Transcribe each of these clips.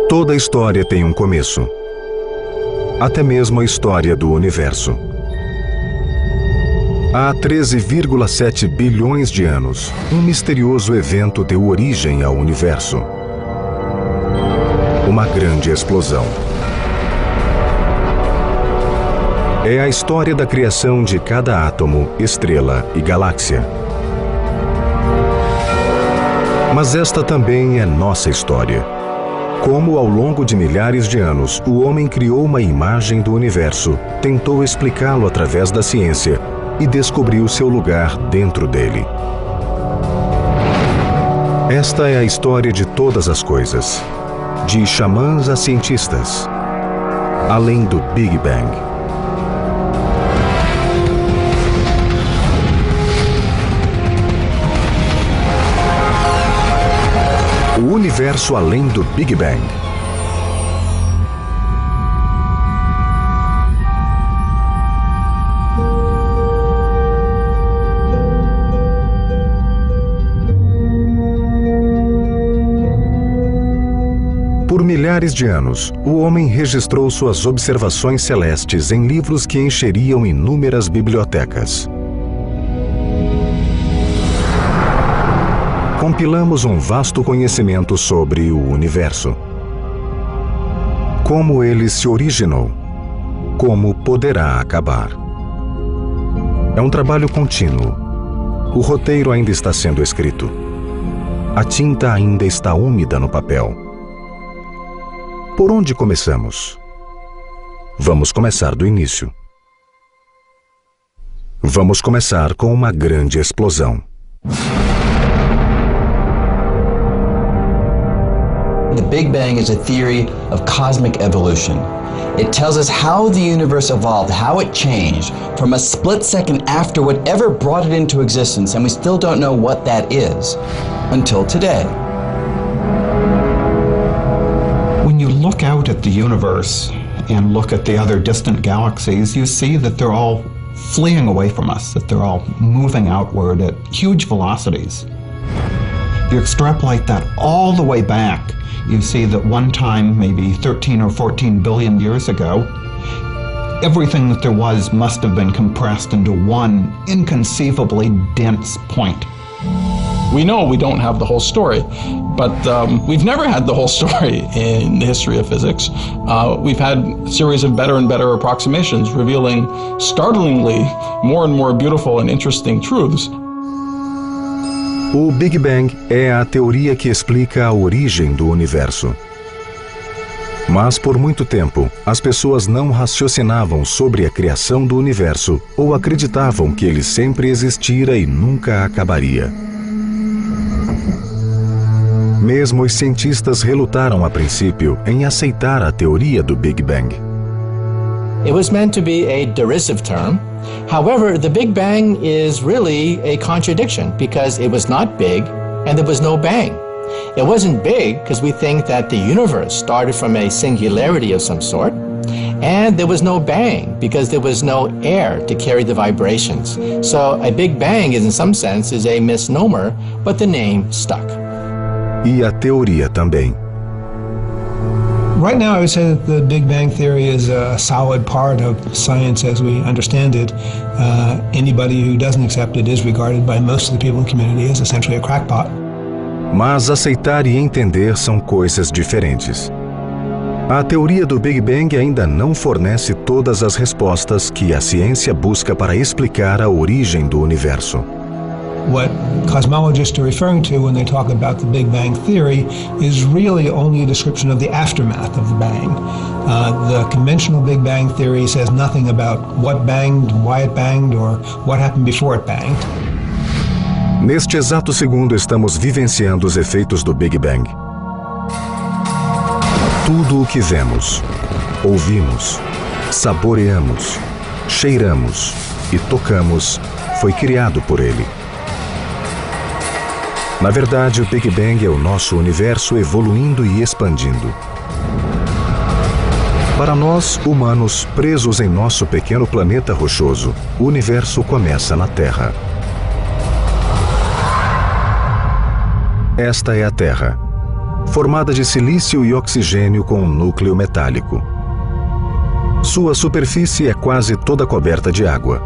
Toda história tem um começo. Até mesmo a história do universo. Há 13,7 bilhões de anos, um misterioso evento deu origem ao universo. Uma grande explosão. É a história da criação de cada átomo, estrela e galáxia. Mas esta também é nossa história. Como ao longo de milhares de anos, o homem criou uma imagem do universo, tentou explicá-lo através da ciência e descobriu seu lugar dentro dele. Esta é a história de todas as coisas, de xamãs a cientistas, além do Big Bang. O universo além do Big Bang. Por milhares de anos, o homem registrou suas observações celestes em livros que encheriam inúmeras bibliotecas. Compilamos um vasto conhecimento sobre o universo. Como ele se originou. Como poderá acabar. É um trabalho contínuo. O roteiro ainda está sendo escrito. A tinta ainda está úmida no papel. Por onde começamos? Vamos começar do início. Vamos começar com uma grande explosão. The Big Bang is a theory of cosmic evolution. It tells us how the universe evolved, how it changed from a split second after whatever brought it into existence, and we still don't know what that is until today. When you look out at the universe and look at the other distant galaxies, you see that they're all fleeing away from us, that they're all moving outward at huge velocities. You extrapolate that all the way back, you see that one time, maybe 13 or 14 billion years ago, everything that there was must have been compressed into one inconceivably dense point. We know we don't have the whole story, but we've never had the whole story in the history of physics. We've had a series of better and better approximations revealing startlingly more and more beautiful and interesting truths. O Big Bang é a teoria que explica a origem do universo. Mas por muito tempo, as pessoas não raciocinavam sobre a criação do universo ou acreditavam que ele sempre existira e nunca acabaria. Mesmo os cientistas relutaram a princípio em aceitar a teoria do Big Bang. It was meant to be a derisive term. However, the Big Bang is really a contradiction because it was not big and there was no bang. It wasn't big because we think that the universe started from a singularity of some sort, and there was no bang because there was no air to carry the vibrations. So a Big Bang in some sense is a misnomer, but the name stuck. E a teoria também. Right now, I would say that the Big Bang Theory is a solid part of science as we understand it. Anybody who doesn't accept it is regarded by most of the people in the community as essentially a crackpot. Mas aceitar e entender são coisas diferentes. A teoria do Big Bang ainda não fornece todas as respostas que a ciência busca para explicar a origem do universo. What cosmologists are referring to when they talk about the Big Bang Theory is really only a description of the aftermath of the bang. The conventional Big Bang Theory says nothing about what banged, why it banged, or what happened before it banged. Neste exato segundo estamos vivenciando os efeitos do Big Bang. Tudo o que vemos, ouvimos, saboreamos, cheiramos e tocamos foi criado por ele. Na verdade, o Big Bang é o nosso universo evoluindo e expandindo. Para nós, humanos, presos em nosso pequeno planeta rochoso, o universo começa na Terra. Esta é a Terra. formada de silício e oxigênio com um núcleo metálico. Sua superfície é quase toda coberta de água.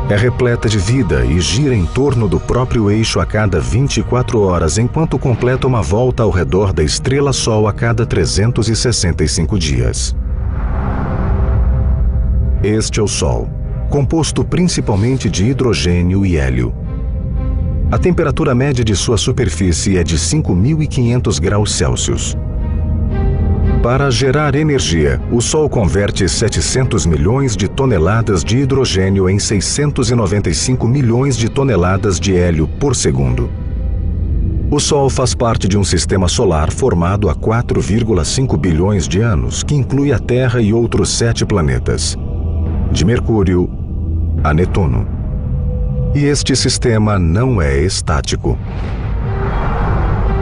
É repleta de vida e gira em torno do próprio eixo a cada 24 horas, enquanto completa uma volta ao redor da estrela-Sol a cada 365 dias. Este é o Sol, composto principalmente de hidrogênio e hélio. A temperatura média de sua superfície é de 5.500 graus Celsius. Para gerar energia, o Sol converte 700 milhões de toneladas de hidrogênio em 695 milhões de toneladas de hélio por segundo. O Sol faz parte de um sistema solar formado há 4,5 bilhões de anos, que inclui a Terra e outros 7 planetas, de Mercúrio a Netuno. E este sistema não é estático.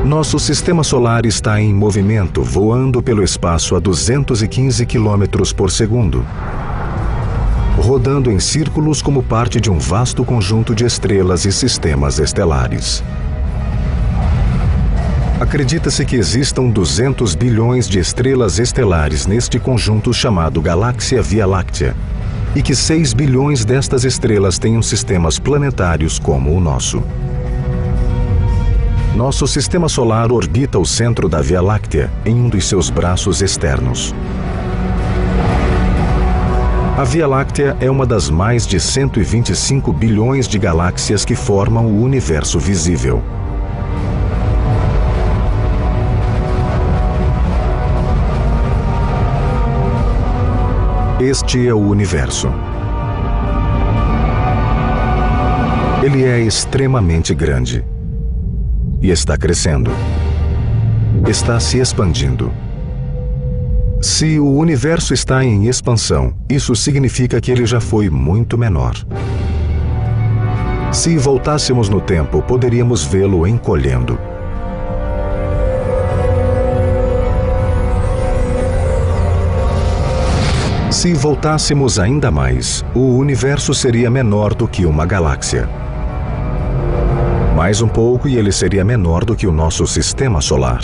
Nosso sistema solar está em movimento, voando pelo espaço a 215 km por segundo, rodando em círculos como parte de um vasto conjunto de estrelas e sistemas estelares. Acredita-se que existam 200 bilhões de estrelas estelares neste conjunto chamado Galáxia Via Láctea, e que 6 bilhões destas estrelas tenham sistemas planetários como o nosso. Nosso sistema solar orbita o centro da Via Láctea em um dos seus braços externos. A Via Láctea é uma das mais de 125 bilhões de galáxias que formam o universo visível. Este é o universo. Ele é extremamente grande. E está crescendo. Está se expandindo. Se o universo está em expansão, isso significa que ele já foi muito menor. Se voltássemos no tempo, poderíamos vê-lo encolhendo. Se voltássemos ainda mais, o universo seria menor do que uma galáxia. Mais um pouco e ele seria menor do que o nosso sistema solar.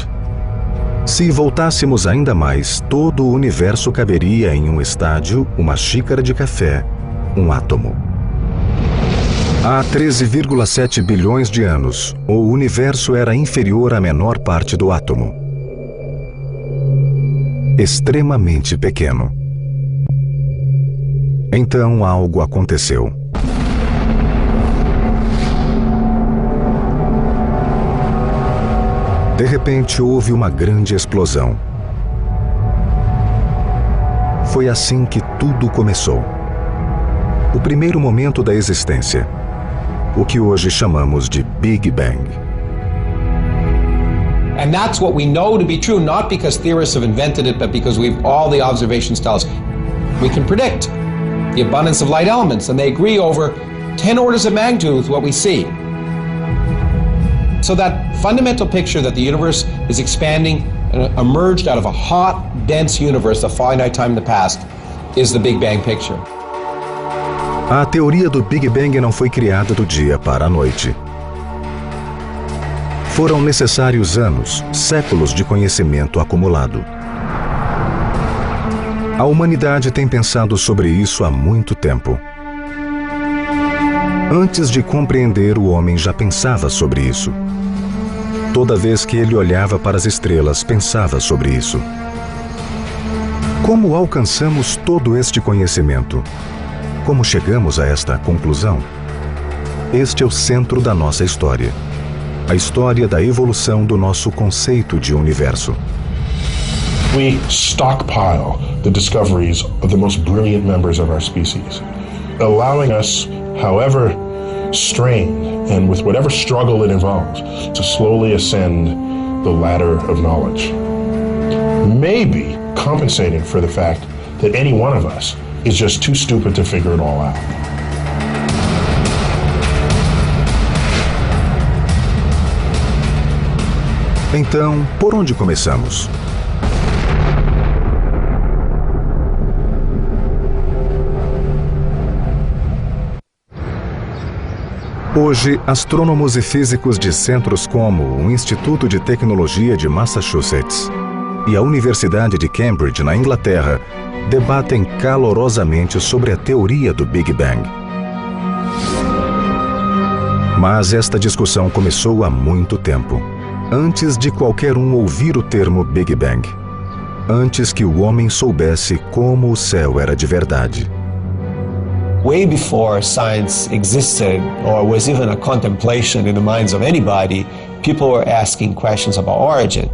Se voltássemos ainda mais, todo o universo caberia em um estádio, uma xícara de café, um átomo. Há 13,7 bilhões de anos, o universo era inferior à menor parte do átomo. Extremamente pequeno. Então algo aconteceu. De repente, houve uma grande explosão. Foi assim que tudo começou. O primeiro momento da existência. O que hoje chamamos de Big Bang. And that's what we know to be true, not because theorists have invented it, but because all the observations tell us. We can predict the abundance of light elements, and they agree over 10 orders of magnitude with what we see. So that fundamental picture that the universe is expanding and emerged out of a hot, dense universe of finite time in the past is the Big Bang picture. A teoria do Big Bang não foi criada do dia para a noite. Foram necessários anos, séculos de conhecimento acumulado. A humanidade tem pensado sobre isso há muito tempo. Antes de compreender, o homem já pensava sobre isso. Toda vez que ele olhava para as estrelas, pensava sobre isso. Como alcançamos todo este conhecimento? Como chegamos a esta conclusão? Este é o centro da nossa história. A história da evolução do nosso conceito de universo. We stockpile the discoveries of the most brilliant members of our species, allowing us, however strained and with whatever struggle it involves, to slowly ascend the ladder of knowledge. Maybe compensating for the fact that any one of us is just too stupid to figure it all out. Então, por onde começamos? Hoje, astrônomos e físicos de centros como o Instituto de Tecnologia de Massachusetts e a Universidade de Cambridge, na Inglaterra, debatem calorosamente sobre a teoria do Big Bang. Mas esta discussão começou há muito tempo, antes de qualquer um ouvir o termo Big Bang, antes que o homem soubesse como o céu era de verdade. Way before science existed or was even a contemplation in the minds of anybody, people were asking questions about origin.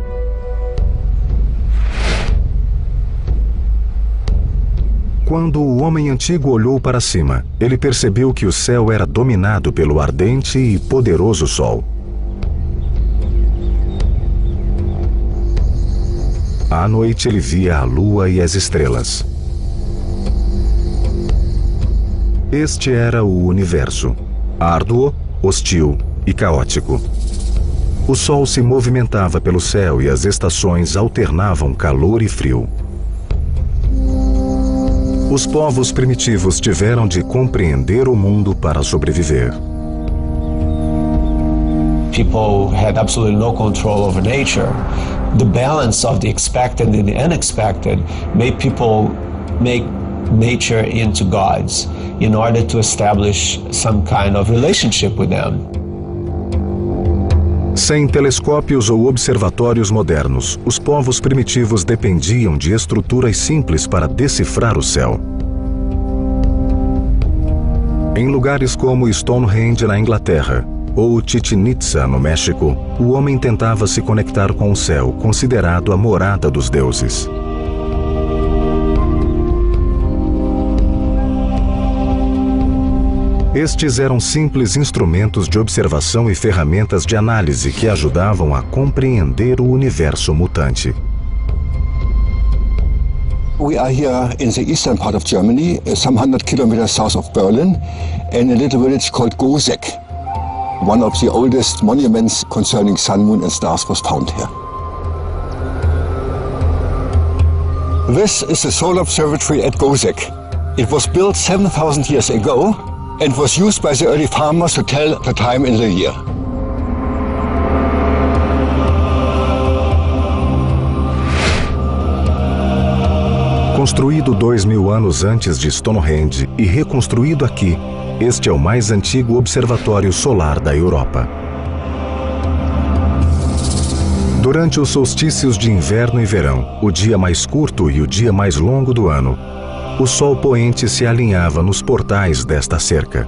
Quando o homem antigo olhou para cima, ele percebeu que o céu era dominado pelo ardente e poderoso Sol. À noite ele via a lua e as estrelas. Este era o universo, árduo, hostil e caótico. O Sol se movimentava pelo céu e as estações alternavam calor e frio. Os povos primitivos tiveram de compreender o mundo para sobreviver. People had absolutely no control over nature. The balance of the expected and the unexpected made people make nature into gods in order to establish some kind of relationship with them. Sem telescópios ou observatórios modernos, os povos primitivos dependiam de estruturas simples para decifrar o céu. Em lugares como Stonehenge, na Inglaterra, ou Chichén Itzá, no México, o homem tentava se conectar com o céu, considerado a morada dos deuses. Estes eram simples instrumentos de observação e ferramentas de análise que ajudavam a compreender o universo mutante. We are here in the eastern part of Germany, some 100 kilometers south of Berlin, in a little village called Goseck. One of the oldest monuments concerning sun, moon and stars was found here. This is the solar observatory at Goseck. It was built 7,000 years ago and was used by the early farmers to tell the time in the year. Construído 2000 anos antes de Stonehenge e reconstruído aqui, este é o mais antigo observatório solar da Europa. Durante os solstícios de inverno e verão, o dia mais curto e o dia mais longo do ano, o sol poente se alinhava nos portais desta cerca.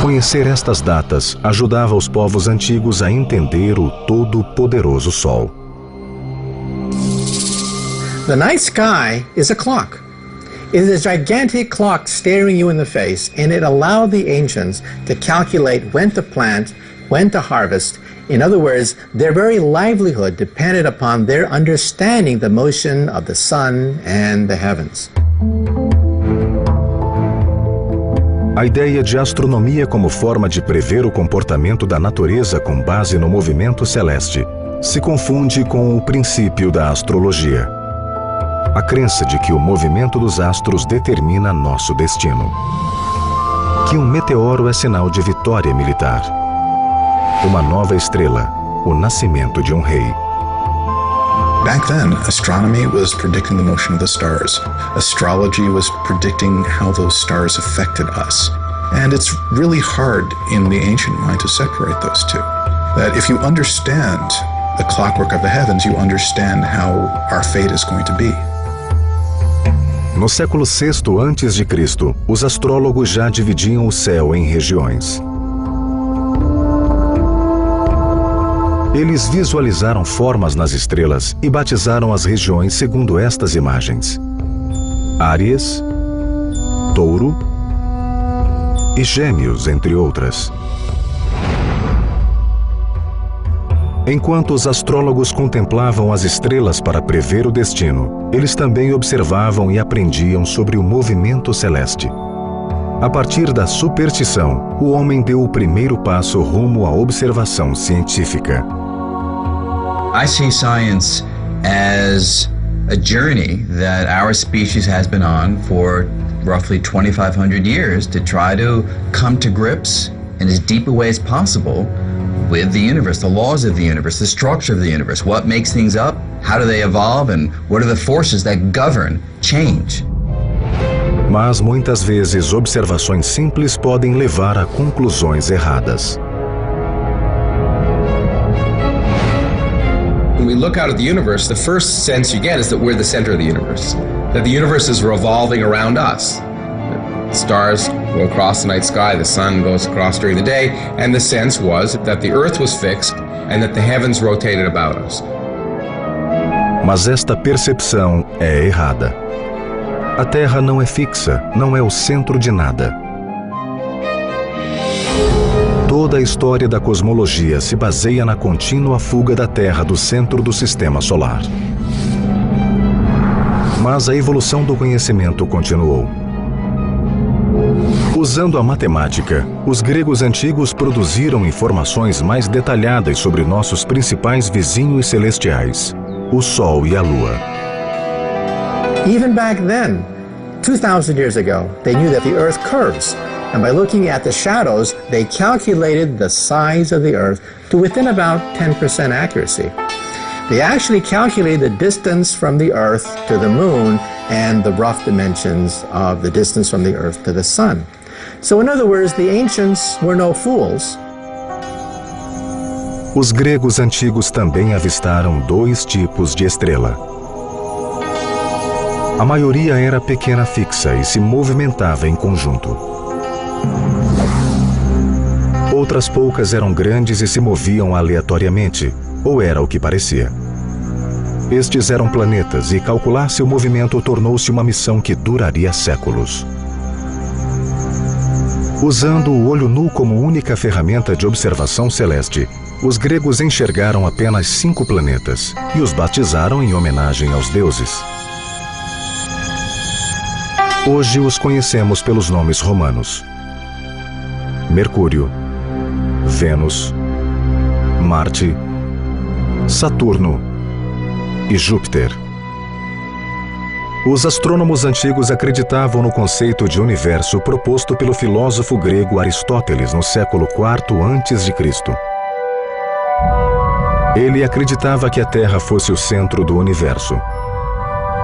Conhecer estas datas ajudava os povos antigos a entender o todo-poderoso Sol. The night sky is a clock. It is a gigantic clock staring you in the face, and it allowed the ancients to calculate when to plant, when to harvest. In other words, their very livelihood depended upon their understanding the motion of the sun and the heavens. A ideia de astronomia como forma de prever o comportamento da natureza com base no movimento celeste se confunde com o princípio da astrologia. A crença de que o movimento dos astros determina nosso destino. Que um meteoro é sinal de vitória militar. Uma nova estrela, o nascimento de um rei. Back then, astronomy was predicting the motion of the stars. Astrology was predicting how those stars affected us. And it's really hard in the ancient mind to separate those two. That if you understand the clockwork of the heavens, you understand how our fate is going to be. No século VI a.C., os astrólogos já dividiam o céu em regiões. Eles visualizaram formas nas estrelas e batizaram as regiões segundo estas imagens: Áries, Touro e Gêmeos, entre outras. Enquanto os astrólogos contemplavam as estrelas para prever o destino, eles também observavam e aprendiam sobre o movimento celeste. A partir da superstição, o homem deu o primeiro passo rumo à observação científica. I see science as a journey that our species has been on for roughly 2,500 years to try to come to grips in as deep a way as possible with the universe, the laws of the universe, the structure of the universe, what makes things up, how do they evolve, and what are the forces that govern change. Mas muitas vezes observações simples podem levar a conclusões erradas. When we look out at the universe, the first sense you get is that we're the center of the universe, that the universe is revolving around us. The stars go across the night sky, the sun goes across during the day, and the sense was that the earth was fixed and that the heavens rotated about us. Mas esta percepção é errada. A Terra não é fixa, não é o centro de nada. Toda a história da cosmologia se baseia na contínua fuga da Terra do centro do sistema solar. Mas a evolução do conhecimento continuou. Usando a matemática, os gregos antigos produziram informações mais detalhadas sobre nossos principais vizinhos celestiais, o Sol e a Lua. Even back then, 2,000 years ago, they knew that the Earth curves. And by looking at the shadows, they calculated the size of the Earth to within about 10% accuracy. They actually calculated the distance from the Earth to the Moon and the rough dimensions of the distance from the Earth to the Sun. So in other words, the ancients were no fools. Os gregos antigos também avistaram dois tipos de estrela. A maioria era pequena fixa e se movimentava em conjunto. Outras poucas eram grandes e se moviam aleatoriamente, ou era o que parecia. Estes eram planetas e calcular seu movimento tornou-se uma missão que duraria séculos. Usando o olho nu como única ferramenta de observação celeste, os gregos enxergaram apenas 5 planetas e os batizaram em homenagem aos deuses. Hoje os conhecemos pelos nomes romanos: Mercúrio, Vênus, Marte, Saturno e Júpiter. Os astrônomos antigos acreditavam no conceito de universo proposto pelo filósofo grego Aristóteles no século IV a.C. Ele acreditava que a Terra fosse o centro do universo,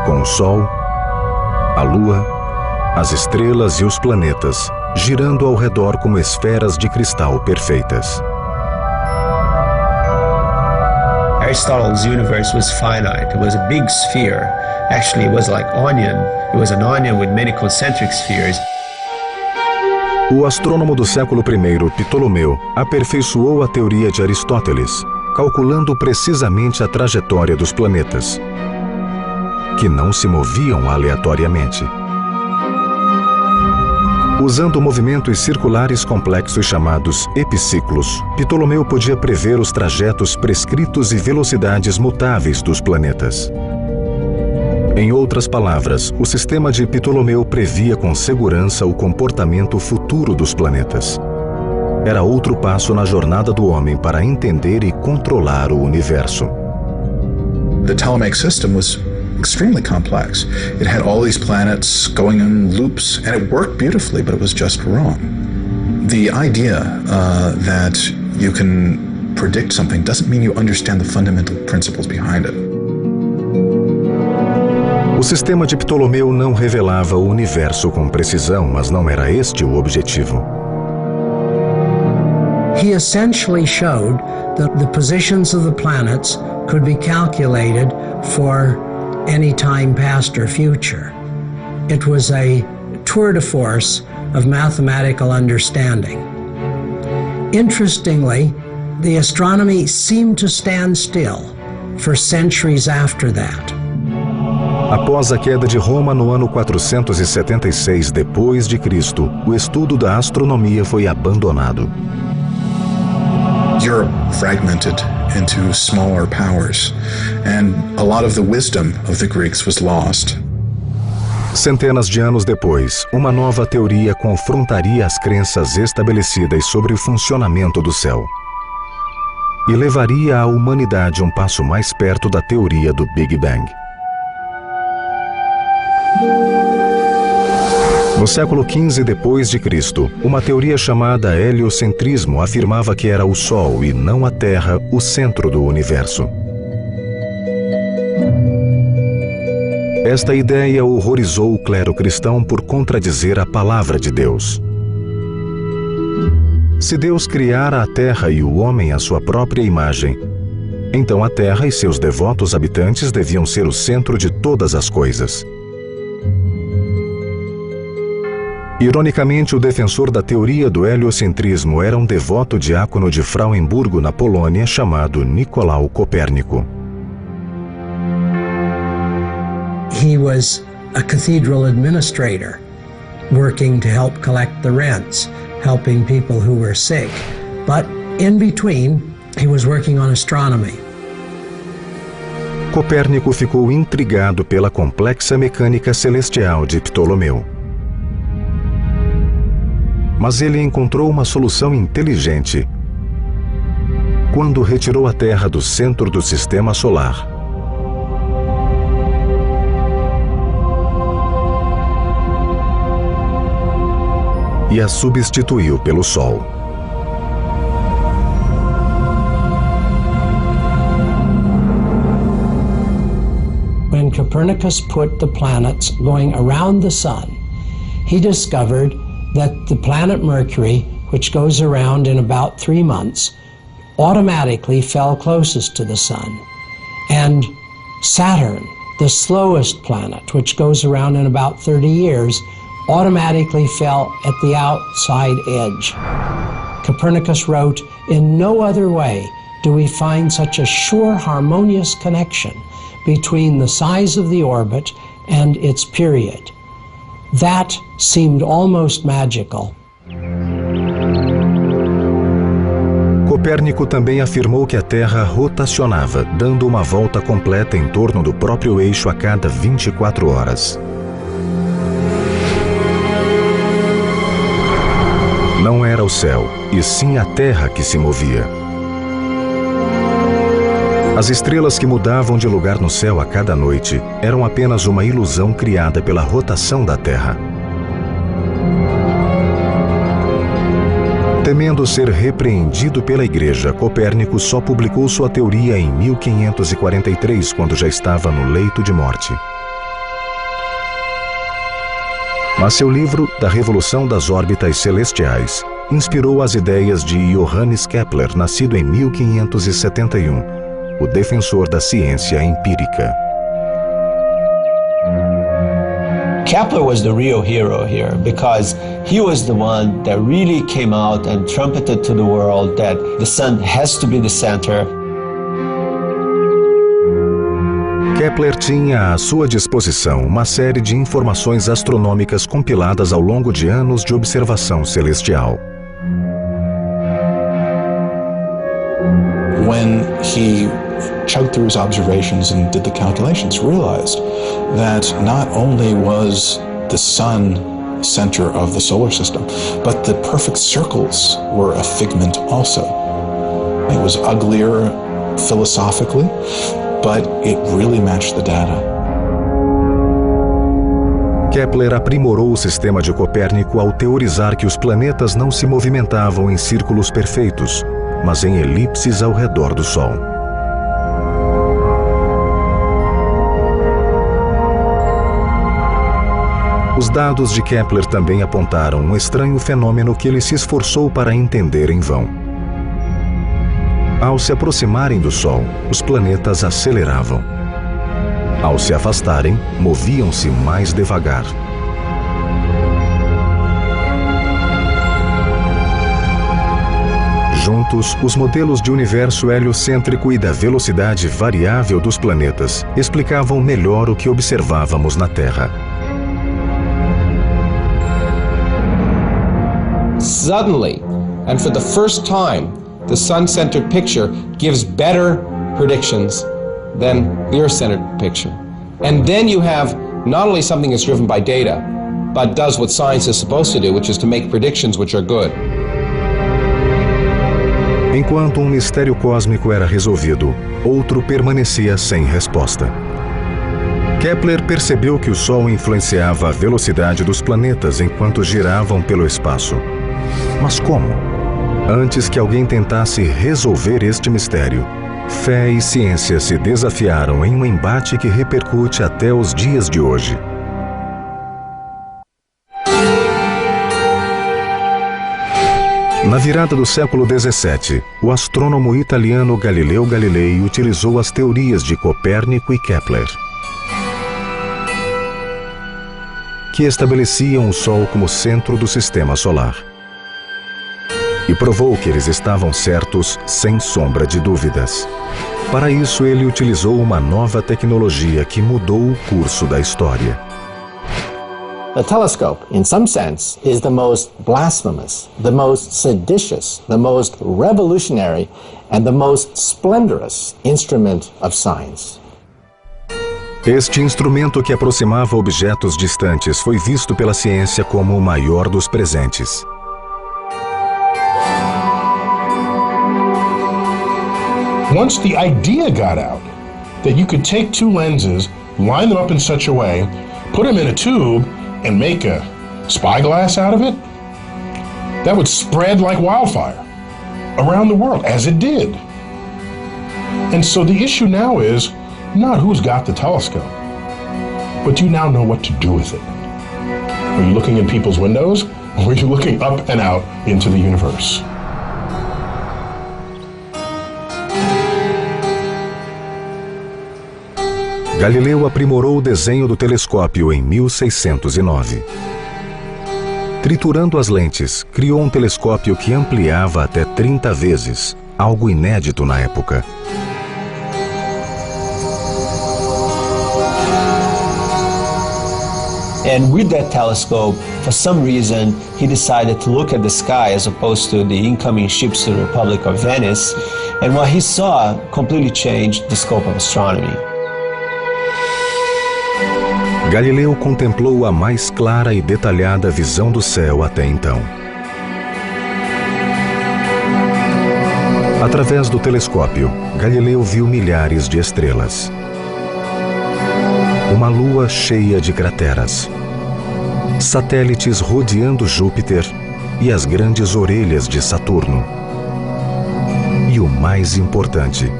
com o Sol, a Lua, as estrelas e os planetas girando ao redor como esferas de cristal perfeitas. Aristotle's universe was finite. It was a big sphere. Actually, it was like onion. It was an onion with many concentric spheres. O astrônomo do século I, Ptolomeu, aperfeiçoou a teoria de Aristóteles, calculando precisamente a trajetória dos planetas, que não se moviam aleatoriamente. Usando movimentos circulares complexos chamados epiciclos, Ptolomeu podia prever os trajetos prescritos e velocidades mutáveis dos planetas. Em outras palavras, o sistema de Ptolomeu previa com segurança o comportamento futuro dos planetas. Era outro passo na jornada do homem para entender e controlar o universo. The Ptolemaic system was extremely complex. It had all these planets going in loops, and it worked beautifully, but it was just wrong. The idea that you can predict something doesn't mean you understand the fundamental principles behind it. O sistema de Ptolomeu não revelava o universo com precisão, mas não era este o objetivo. He essentially showed that the positions of the planets could be calculated for any time past or future. It was a tour de force of mathematical understanding. Interestingly, the astronomy seemed to stand still for centuries after that. Após a queda de Roma no ano 476 depois de Cristo, o estudo da astronomia foi abandonado. Europe fragmented into smaller powers, and a lot of the wisdom of the Greeks was lost. Centenas de anos depois, uma nova teoria confrontaria as crenças estabelecidas sobre o funcionamento do céu e levaria a humanidade um passo mais perto da teoria do Big Bang. No século XV depois de Cristo, uma teoria chamada heliocentrismo afirmava que era o Sol e não a Terra o centro do universo. Esta ideia horrorizou o clero cristão por contradizer a palavra de Deus. Se Deus criara a Terra e o homem à sua própria imagem, então a Terra e seus devotos habitantes deviam ser o centro de todas as coisas. Ironicamente, o defensor da teoria do heliocentrismo era um devoto diácono de Frauenburgo, na Polônia, chamado Nicolau Copérnico. He was a cathedral administrator, working to help collect the rents, helping people who were sick. But in between, he was working on astronomy. Copérnico ficou intrigado pela complexa mecânica celestial de Ptolomeu. Mas ele encontrou uma solução inteligente quando retirou a Terra do centro do sistema solar. E a substituiu pelo Sol. When Copernicus put the planets going around the sun, he discovered that the planet Mercury, which goes around in about 3 months, automatically fell closest to the sun. And Saturn, the slowest planet, which goes around in about 30 years, automatically fell at the outside edge. Copernicus wrote, "In no other way do we find such a sure harmonious connection between the size of the orbit and its period." That seemed almost magical. Copérnico também afirmou que a Terra rotacionava, dando uma volta completa em torno do próprio eixo a cada 24 horas. Não era o céu, e sim a Terra que se movia. As estrelas que mudavam de lugar no céu a cada noite eram apenas uma ilusão criada pela rotação da Terra. Temendo ser repreendido pela Igreja, Copérnico só publicou sua teoria em 1543, quando já estava no leito de morte. Mas seu livro, Da Revolução das Órbitas Celestiais, inspirou as ideias de Johannes Kepler, nascido em 1571, o defensor da ciência empírica. Kepler was the real hero here because he was the one that really came out and trumpeted to the world that the sun has to be the center. Kepler tinha à sua disposição uma série de informações astronômicas compiladas ao longo de anos de observação celestial. When he chugged through his observations and did the calculations, realized that not only was the sun center of the solar system, but the perfect circles were a figment also. It was uglier philosophically, but it really matched the data. Kepler aprimorou o sistema de Copérnico ao teorizar que os planetas não se movimentavam em círculos perfeitos, mas em elipses ao redor do Sol. Os dados de Kepler também apontaram um estranho fenômeno que ele se esforçou para entender em vão. Ao se aproximarem do Sol, os planetas aceleravam. Ao se afastarem, moviam-se mais devagar. Juntos, os modelos de universo heliocêntrico e da velocidade variável dos planetas explicavam melhor o que observávamos na Terra. Suddenly, and for the first time, the sun-centered picture gives better predictions than the Earth-centered picture. And then you have not only something that's driven by data, but does what science is supposed to do, which is to make predictions which are good. Enquanto um mistério cósmico era resolvido, outro permanecia sem resposta. Kepler percebeu que o Sol influenciava a velocidade dos planetas enquanto giravam pelo espaço. Mas como? Antes que alguém tentasse resolver este mistério, fé e ciência se desafiaram em um embate que repercute até os dias de hoje. Na virada do século XVII, o astrônomo italiano Galileu Galilei utilizou as teorias de Copérnico e Kepler, que estabeleciam o Sol como centro do sistema solar, e provou que eles estavam certos sem sombra de dúvidas. Para isso, ele utilizou uma nova tecnologia que mudou o curso da história. The telescope, in some sense, is the most blasphemous, the most seditious, the most revolutionary, and the most splendorous instrument of science. Este instrumento que aproximava objetos distantes foi visto pela ciência como o maior dos presentes. Once the idea got out that you could take two lenses, line them up in such a way, put them in a tube, and make a spyglass out of it, that would spread like wildfire around the world, as it did. And so the issue now is not who's got the telescope, but you now know what to do with it. Are you looking in people's windows, or are you looking up and out into the universe? Galileu aprimorou o desenho do telescópio em 1609. Triturando as lentes, criou um telescópio que ampliava até 30 vezes, algo inédito na época. And with that telescope, for some reason, he decided to look at the sky as opposed to the incoming ships to the Republic of Venice. And what he saw completely changed the scope of astronomy. Galileu contemplou a mais clara e detalhada visão do céu até então. Através do telescópio, Galileu viu milhares de estrelas. Uma lua cheia de crateras, satélites rodeando Júpiter e as grandes orelhas de Saturno. E o mais importante,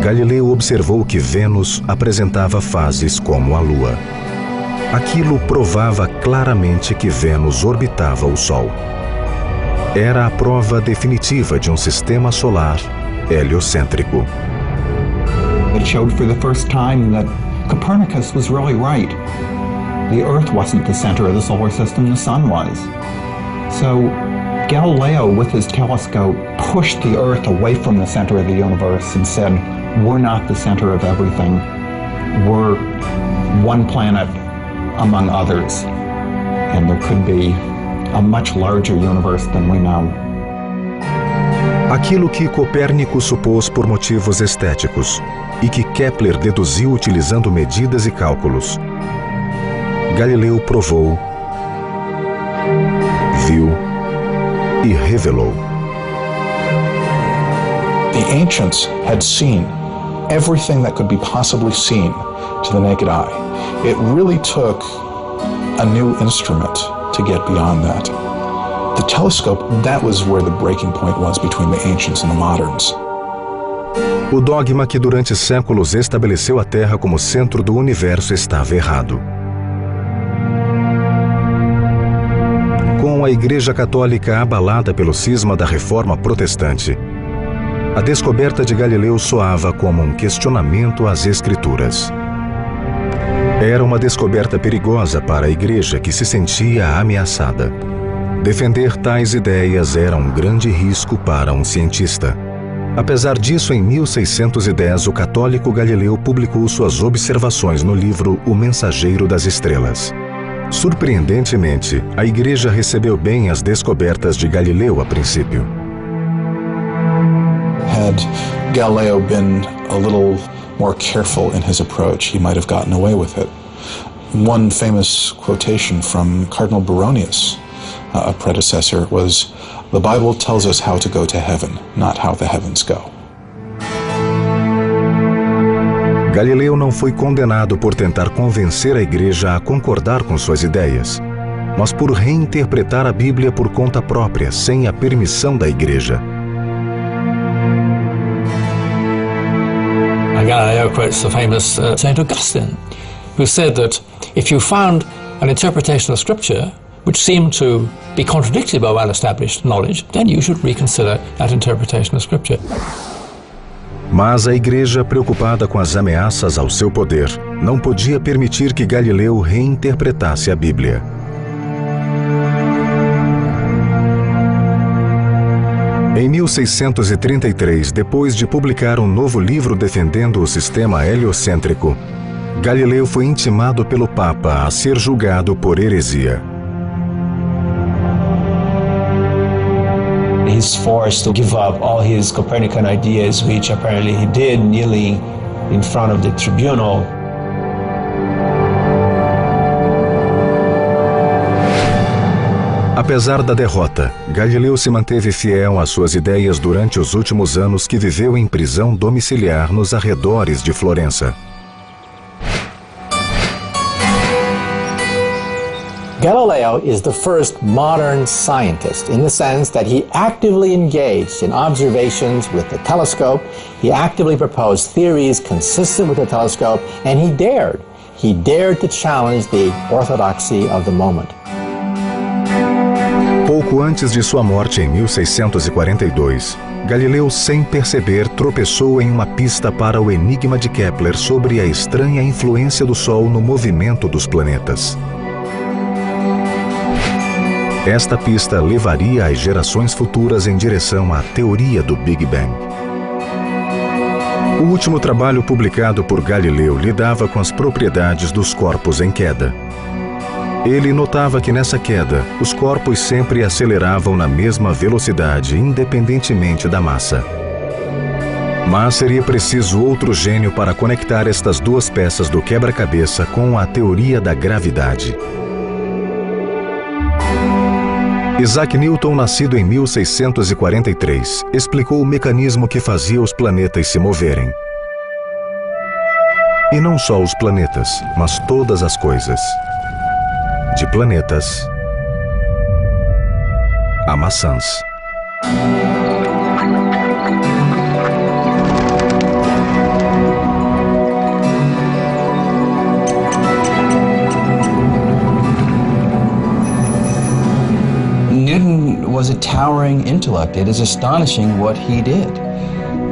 Galileu observou que Vênus apresentava fases como a Lua. Aquilo provava claramente que Vênus orbitava o Sol. Era a prova definitiva de um sistema solar heliocêntrico. It showed for the first time that Copernicus was really right. The Earth wasn't the center of the solar system, the Sun was. So Galileo, with his telescope, pushed the Earth away from the center of the universe and said, we're not the center of everything. We're one planet among others. And there could be a much larger universe than we know. Aquilo que Copérnico supôs por motivos estéticos e que Kepler deduziu utilizando medidas e cálculos, Galileu provou, viu e revelou. The ancients had seen everything that could be possibly seen to the naked eye. It really took a new instrument to get beyond that. The telescope, that was where the breaking point was between the ancients and the moderns. O dogma que durante séculos estabeleceu a Terra como centro do universo estava errado. Com a Igreja Católica abalada pelo cisma da Reforma Protestante, a descoberta de Galileu soava como um questionamento às Escrituras. Era uma descoberta perigosa para a Igreja que se sentia ameaçada. Defender tais ideias era um grande risco para um cientista. Apesar disso, em 1610, o católico Galileu publicou suas observações no livro O Mensageiro das Estrelas. Surpreendentemente, a Igreja recebeu bem as descobertas de Galileu a princípio. Had Galileo been a little more careful in his approach, he might have gotten away with it. One famous quotation from Cardinal Baronius, a predecessor, was, "The Bible tells us how to go to heaven, not how the heavens go." Galileu não foi condenado por tentar convencer a Igreja a concordar com suas ideias, mas por reinterpretar a Bíblia por conta própria, sem a permissão da Igreja. Galileo quotes the famous St. Augustine, who said that if you found an interpretation of Scripture which seemed to be contradicted by well-established knowledge, then you should reconsider that interpretation of Scripture. Mas a Igreja, preocupada com as ameaças ao seu poder, não podia permitir que Galileu reinterpretasse a Bíblia. Em 1633, depois de publicar um novo livro defendendo o sistema heliocêntrico, Galileu foi intimado pelo Papa a ser julgado por heresia. He's forced to give up all his Copernican ideas, which apparently he did, kneeling in front of the tribunal. Apesar da derrota, Galileu se manteve fiel às suas ideias durante os últimos anos que viveu em prisão domiciliar nos arredores de Florença. Galileo is the first modern scientist in the sense that he actively engaged in observations with the telescope, he actively proposed theories consistent with the telescope, and he dared to challenge the orthodoxy of the moment. Pouco antes de sua morte em 1642, Galileu, sem perceber, tropeçou em uma pista para o enigma de Kepler sobre a estranha influência do Sol no movimento dos planetas. Esta pista levaria as gerações futuras em direção à teoria do Big Bang. O último trabalho publicado por Galileu lidava com as propriedades dos corpos em queda. Ele notava que nessa queda, os corpos sempre aceleravam na mesma velocidade, independentemente da massa. Mas seria preciso outro gênio para conectar estas duas peças do quebra-cabeça com a teoria da gravidade. Isaac Newton, nascido em 1643, explicou o mecanismo que fazia os planetas se moverem. E não só os planetas, mas todas as coisas. De planetas a maçãs. Newton was a towering intellect. It is astonishing what he did.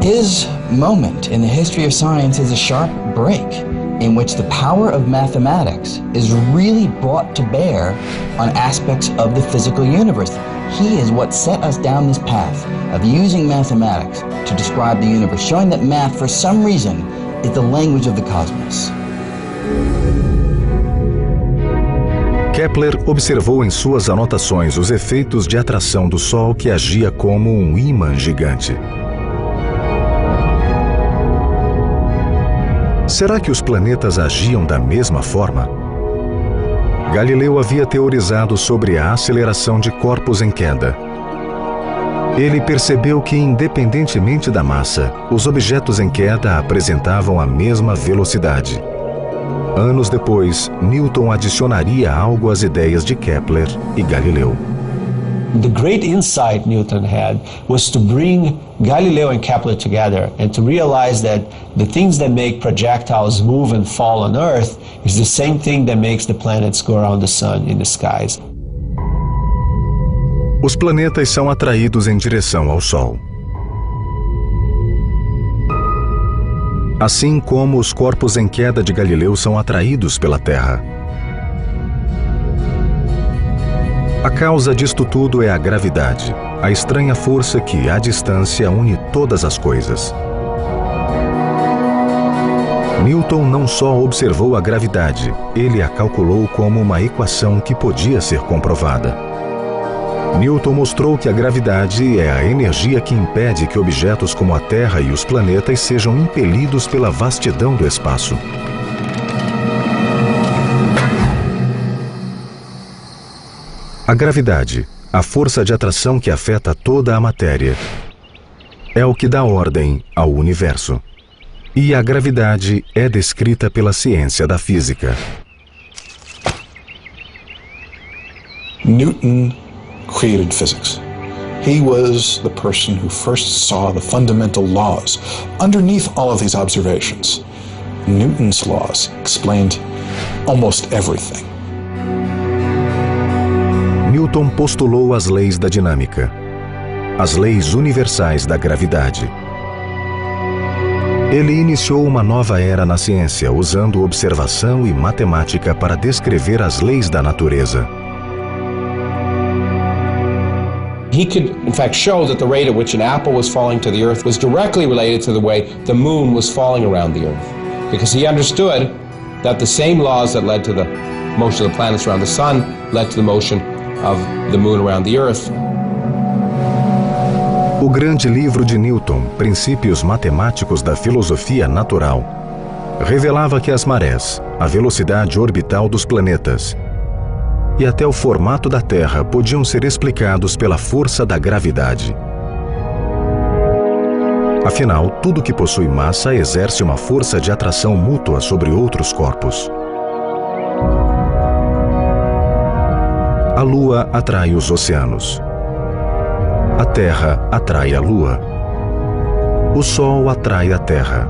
His moment in the history of science is a sharp break in which the power of mathematics is really brought to bear on aspects of the physical universe. He is what set us down this path of using mathematics to describe the universe, showing that math, for some reason, is the language of the cosmos. Kepler observou em suas anotações os efeitos de atração do Sol que agia como um ímã gigante. Será que os planetas agiam da mesma forma? Galileu havia teorizado sobre a aceleração de corpos em queda. Ele percebeu que, independentemente da massa, os objetos em queda apresentavam a mesma velocidade. Anos depois, Newton adicionaria algo às ideias de Kepler e Galileu. The great insight Newton had was to bring Galileo and Kepler together and to realize that the things that make projectiles move and fall on Earth is the same thing that makes the planets go around the sun in the skies. Os planetas são atraídos em direção ao Sol. Assim como os corpos em queda de Galileu são atraídos pela Terra. A causa disto tudo é a gravidade, a estranha força que, à distância, une todas as coisas. Newton não só observou a gravidade, ele a calculou como uma equação que podia ser comprovada. Newton mostrou que a gravidade é a energia que impede que objetos como a Terra e os planetas sejam impelidos pela vastidão do espaço. A gravidade, a força de atração que afeta toda a matéria, é o que dá ordem ao universo. E a gravidade é descrita pela ciência da física. Newton created physics. He was the person who first saw the fundamental laws underneath all of these observations. Newton's laws explained almost everything. Newton postulou as leis da dinâmica, as leis universais da gravidade. Ele iniciou uma nova era na ciência, usando observação e matemática para descrever as leis da natureza. He could, in fact, show that the rate at which an apple was falling to the earth was directly related to the way the moon was falling around the earth. Because he understood that the same laws that led to the motion of the planets around the sun led to the motion of the moon around the earth. O grande livro de Newton, Princípios Matemáticos da Filosofia Natural, revelava que as marés, a velocidade orbital dos planetas e até o formato da Terra podiam ser explicados pela força da gravidade. Afinal, tudo que possui massa exerce uma força de atração mútua sobre outros corpos. A Lua atrai os oceanos. A Terra atrai a Lua. O Sol atrai a Terra.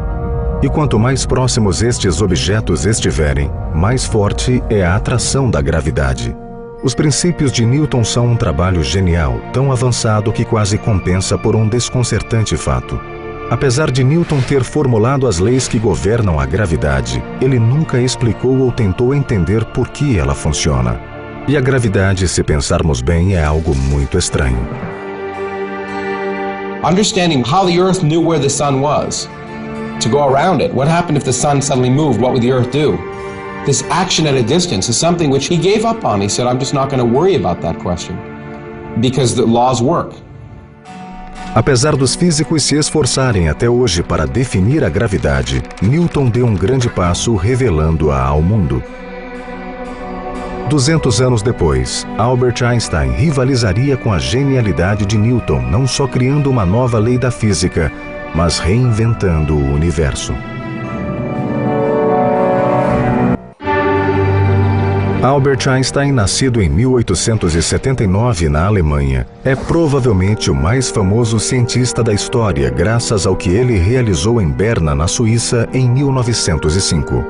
E quanto mais próximos estes objetos estiverem, mais forte é a atração da gravidade. Os princípios de Newton são um trabalho genial, tão avançado que quase compensa por um desconcertante fato. Apesar de Newton ter formulado as leis que governam a gravidade, ele nunca explicou ou tentou entender por que ela funciona. E a gravidade, se pensarmos bem, é algo muito estranho. Understanding how the Earth knew where the sun was, to go around it. What happened if the sun suddenly moved? What would the Earth do? This action at a distance is something which he gave up on. He said, I'm just not going to worry about that question, because the laws work. Apesar dos físicos se esforçarem até hoje para definir a gravidade, Newton deu um grande passo revelando-a ao mundo. 200 anos depois, Albert Einstein rivalizaria com a genialidade de Newton, não só criando uma nova lei da física, mas reinventando o universo. Albert Einstein, nascido em 1879 na Alemanha, é provavelmente o mais famoso cientista da história, graças ao que ele realizou em Berna, na Suíça, em 1905.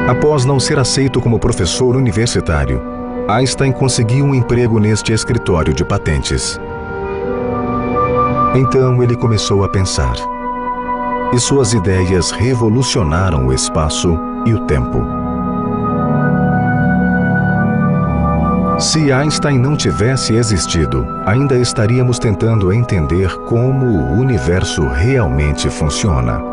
Após não ser aceito como professor universitário, Einstein conseguiu um emprego neste escritório de patentes. Então ele começou a pensar, e suas ideias revolucionaram o espaço e o tempo. Se Einstein não tivesse existido, ainda estaríamos tentando entender como o universo realmente funciona.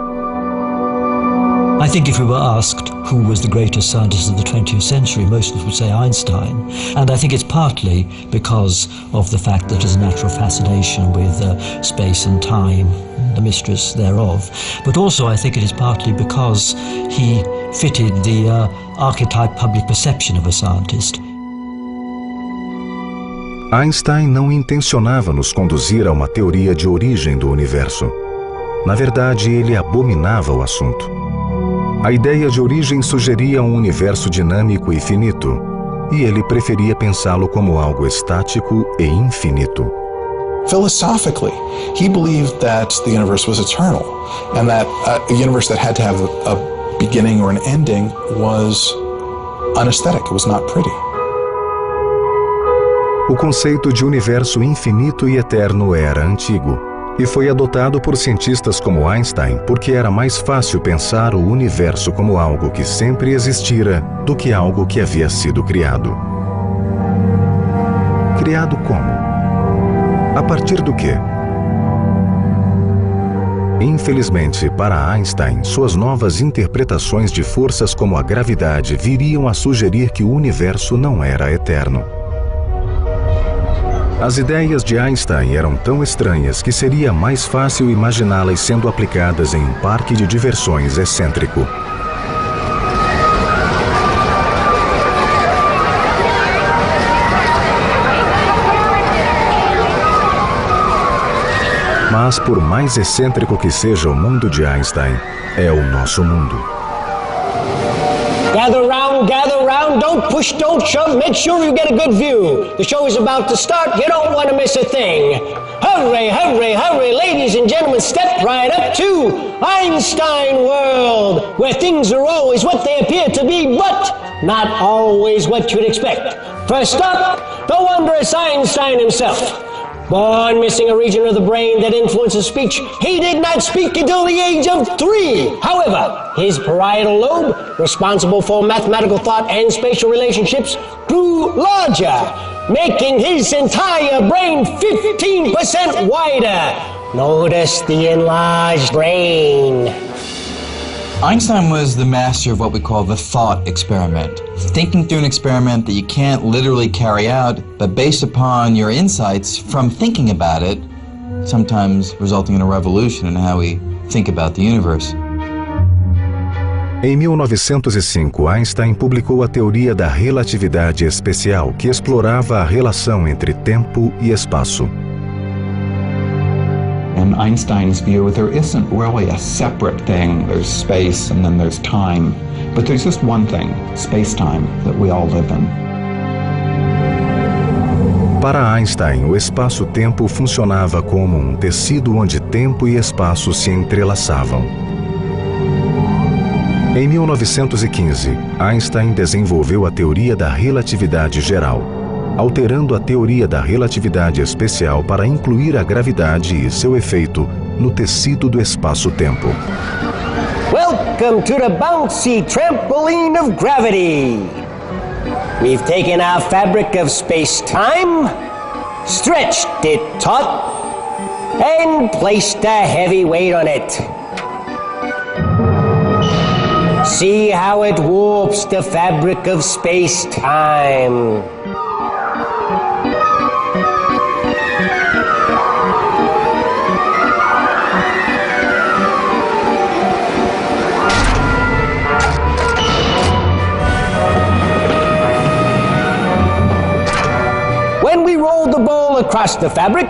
I think if we were asked who was the greatest scientist of the 20th century, most of us would say Einstein. And I think it's partly because of the fact that there's a natural fascination with space and time, the mysteries thereof. But also I think it is partly because he fitted the archetype public perception of a scientist. Einstein não intencionava nos conduzir a uma teoria de origem do universo. Na verdade, ele abominava o assunto. A ideia de origem sugeria um universo dinâmico e finito, e ele preferia pensá-lo como algo estático e infinito. Philosophically, he believed that the universe was eternal, and that a universe that had to have a beginning or an ending was unaesthetic, it was not pretty. O conceito de universo infinito e eterno era antigo, e foi adotado por cientistas como Einstein porque era mais fácil pensar o universo como algo que sempre existira do que algo que havia sido criado. Criado como? A partir do quê? Infelizmente, para Einstein, suas novas interpretações de forças como a gravidade viriam a sugerir que o universo não era eterno. As ideias de Einstein eram tão estranhas que seria mais fácil imaginá-las sendo aplicadas em um parque de diversões excêntrico. Mas por mais excêntrico que seja o mundo de Einstein, é o nosso mundo. Gather round, don't push, don't shove, make sure you get a good view. The show is about to start, you don't want to miss a thing. Hurry, hurry, hurry, ladies and gentlemen, step right up to Einstein World, where things are always what they appear to be, but not always what you'd expect. First up, the wondrous Einstein himself. Born missing a region of the brain that influences speech, he did not speak until the age of 3. However, his parietal lobe, responsible for mathematical thought and spatial relationships, grew larger, making his entire brain 15% wider. Notice the enlarged brain. Einstein was the master of what we call the thought experiment. Thinking through an experiment that you can't literally carry out, but based upon your insights from thinking about it, sometimes resulting in a revolution in how we think about the universe. Em 1905, Einstein publicou a teoria da relatividade especial, que explorava a relação entre tempo e espaço. In Einstein's view, there isn't really a separate thing. There's space and then there's time. But there's just one thing, space-time, that we all live in. Para Einstein, o espaço-tempo funcionava como um tecido onde tempo e espaço se entrelaçavam. Em 1915, Einstein desenvolveu a teoria da relatividade geral, alterando a teoria da relatividade especial para incluir a gravidade e seu efeito no tecido do espaço-tempo. Welcome to the bouncy trampoline of gravity. We've taken our fabric of space-time, stretched it taut, and placed a heavy weight on it. See how it warps the fabric of space-time. Across the fabric,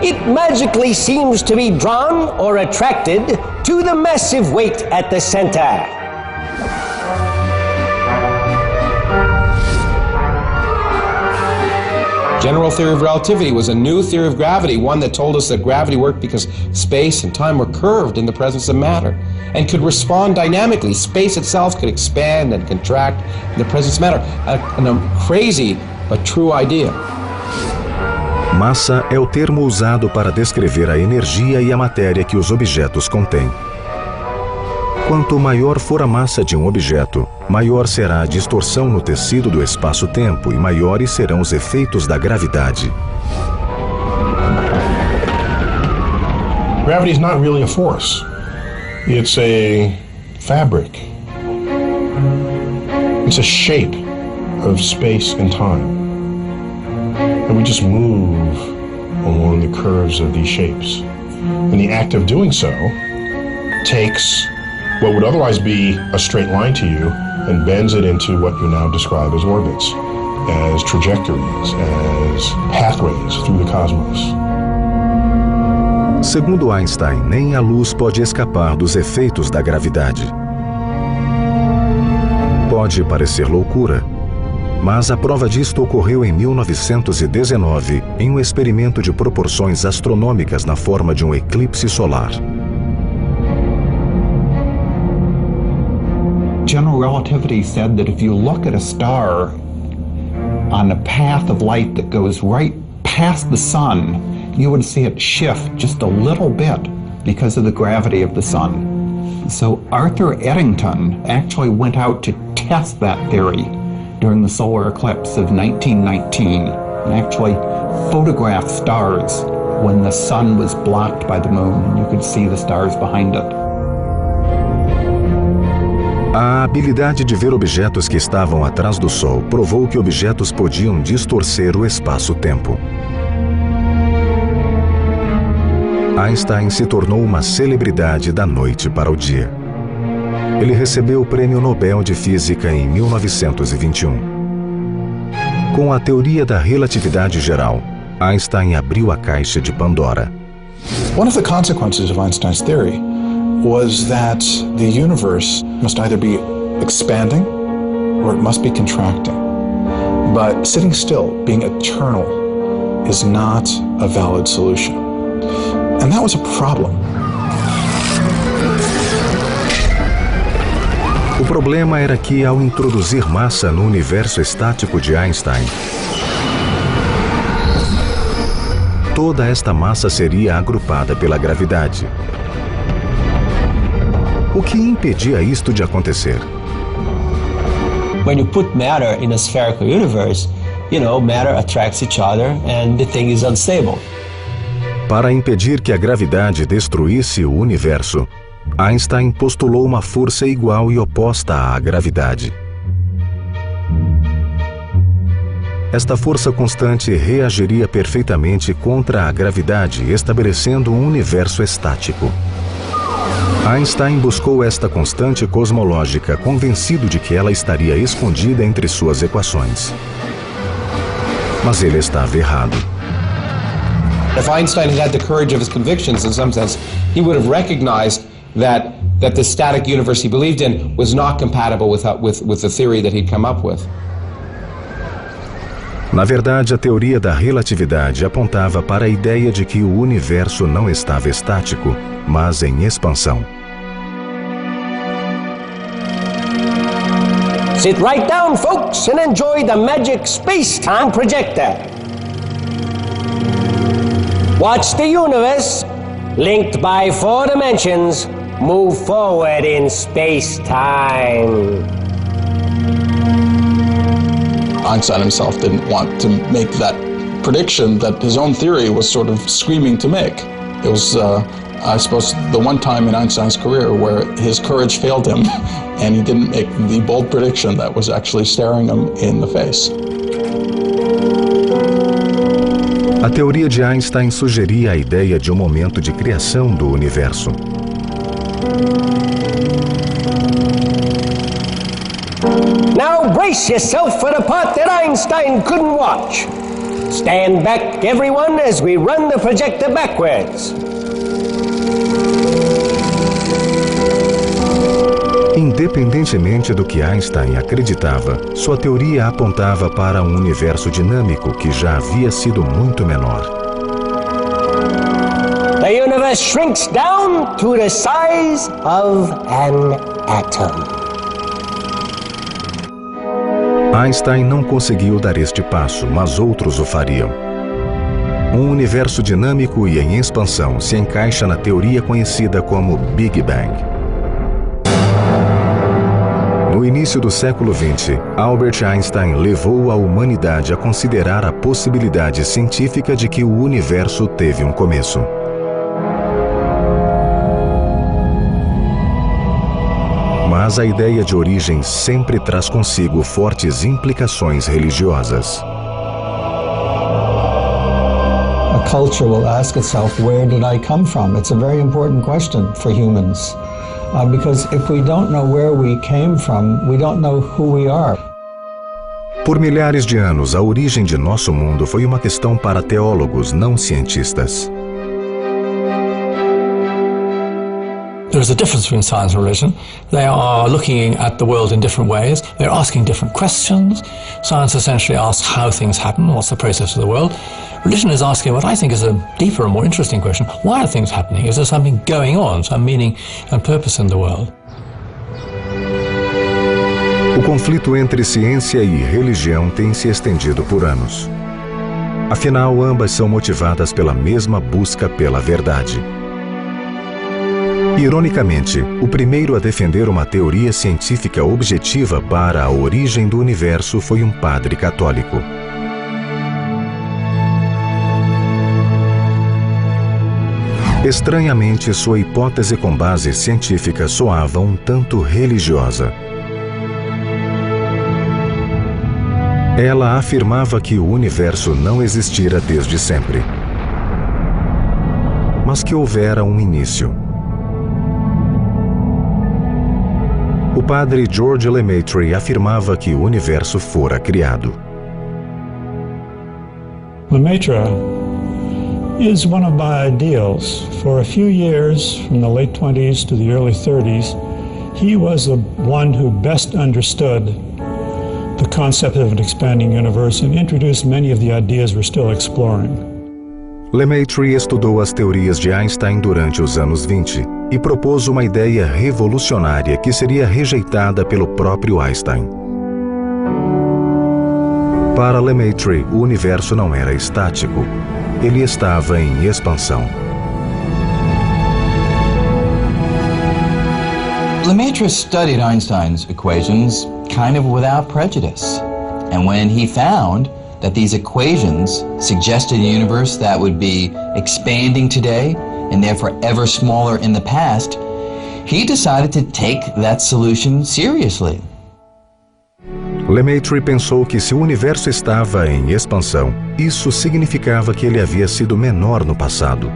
it magically seems to be drawn or attracted to the massive weight at the center. General theory of relativity was a new theory of gravity, one that told us that gravity worked because space and time were curved in the presence of matter and could respond dynamically. Space itself could expand and contract in the presence of matter. A crazy but true idea. Massa é o termo usado para descrever a energia e a matéria que os objetos contêm. Quanto maior for a massa de um objeto, maior será a distorção no tecido do espaço-tempo e maiores serão os efeitos da gravidade. Gravity is not really a force. It's a fabric. It's a shape of space and time. And we just move along the curves of these shapes. And the act of doing so takes what would otherwise be a straight line to you and bends it into what you now describe as orbits, as trajectories, as pathways through the cosmos. Segundo Einstein, nem a luz pode escapar dos efeitos da gravidade. Pode parecer loucura, mas a prova disto ocorreu em 1919, em um experimento de proporções astronômicas na forma de um eclipse solar. General relativity said that if you look at a star on a path of light that goes right past the sun, you would see it shift just a little bit because of the gravity of the sun. So Arthur Eddington actually went out to test that theory during the solar eclipse of 1919 and actually photographed stars when the sun was blocked by the moon and you could see the stars behind it. A habilidade de ver objetos que estavam atrás do Sol provou que objetos podiam distorcer o espaço-tempo. Einstein se tornou uma celebridade da noite para o dia. Ele recebeu o Prêmio Nobel de Física em 1921. Com a teoria da relatividade geral, Einstein abriu a caixa de Pandora. One of the consequences of Einstein's theory was that the universe must either be expanding or it must be contracting. But sitting still, being eternal, is not a valid solution. And that was a problem. O problema era que, ao introduzir massa no universo estático de Einstein, toda esta massa seria agrupada pela gravidade. O que impedia isto de acontecer? When you put matter in a spherical universe, matter attracts each other and the thing is unstable. Para impedir que a gravidade destruísse o universo, Einstein postulou uma força igual e oposta à gravidade. Esta força constante reagiria perfeitamente contra a gravidade, estabelecendo um universo estático. Einstein buscou esta constante cosmológica, convencido de que ela estaria escondida entre suas equações. Mas ele estava errado. If Einstein had the courage of his convictions, in some sense, he would have recognized that the static universe he believed in was not compatible with the theory that he'd come up with. Na verdade, a teoria da relatividade apontava para a ideia de que o universo não estava estático, mas em expansão. Sit right down, folks, and enjoy the magic space-time projector. Watch the universe, linked by 4 dimensions, move forward in space-time. Einstein himself didn't want to make that prediction that his own theory was sort of screaming to make. It was, I suppose, the one time in Einstein's career where his courage failed him and he didn't make the bold prediction that was actually staring him in the face. A teoria de Einstein sugeria a ideia de um momento de criação do universo. Now brace yourself for the part that Einstein couldn't watch. Stand back, everyone, as we run the projector backwards. Independentemente do que Einstein acreditava, sua teoria apontava para um universo dinâmico que já havia sido muito menor. The universe shrinks down to the size of an atom. Einstein não conseguiu dar este passo, mas outros o fariam. Um universo dinâmico e em expansão se encaixa na teoria conhecida como Big Bang. No início do século XX, Albert Einstein levou a humanidade a considerar a possibilidade científica de que o universo teve um começo. Mas a ideia de origem sempre traz consigo fortes implicações religiosas. A culture will ask itself, where did I come from? It's a very important question for humans. Because if we don't know where we came from, we don't know who we are. Por milhares de anos, a origem de nosso mundo foi uma questão para teólogos, não cientistas. There's a difference between science and religion. They are looking at the world in different ways. They're asking different questions. Science essentially asks how things happen, what's the process of the world. Religion is asking what I think is a deeper and more interesting question. Why are things happening? Is there something going on, some meaning and purpose in the world? O conflito entre ciência e religião tem se estendido por anos. Afinal, ambas são motivadas pela mesma busca pela verdade. Ironicamente, o primeiro a defender uma teoria científica objetiva para a origem do universo foi um padre católico. Estranhamente, sua hipótese com base científica soava um tanto religiosa. Ela afirmava que o universo não existira desde sempre, mas que houvera um início. O padre George Lemaitre afirmava que o universo fora criado. Lemaitre is one of my ideals. For a few years, from the late 20s to the early 30s, he was the one who best understood the concept of an expanding universe and introduced many of the ideas we're still exploring. Lemaitre estudou as teorias de Einstein durante os anos 20 e propôs uma ideia revolucionária que seria rejeitada pelo próprio Einstein. Para Lemaitre, o universo não era estático, ele estava em expansão. Lemaitre studied Einstein's equations kind of without prejudice. And when he found that these equations suggested a universe that would be expanding today and therefore ever smaller in the past, he decided to take that solution seriously. Lemaitre pensou que se o universo estava em expansão, isso significava que ele havia sido menor no passado.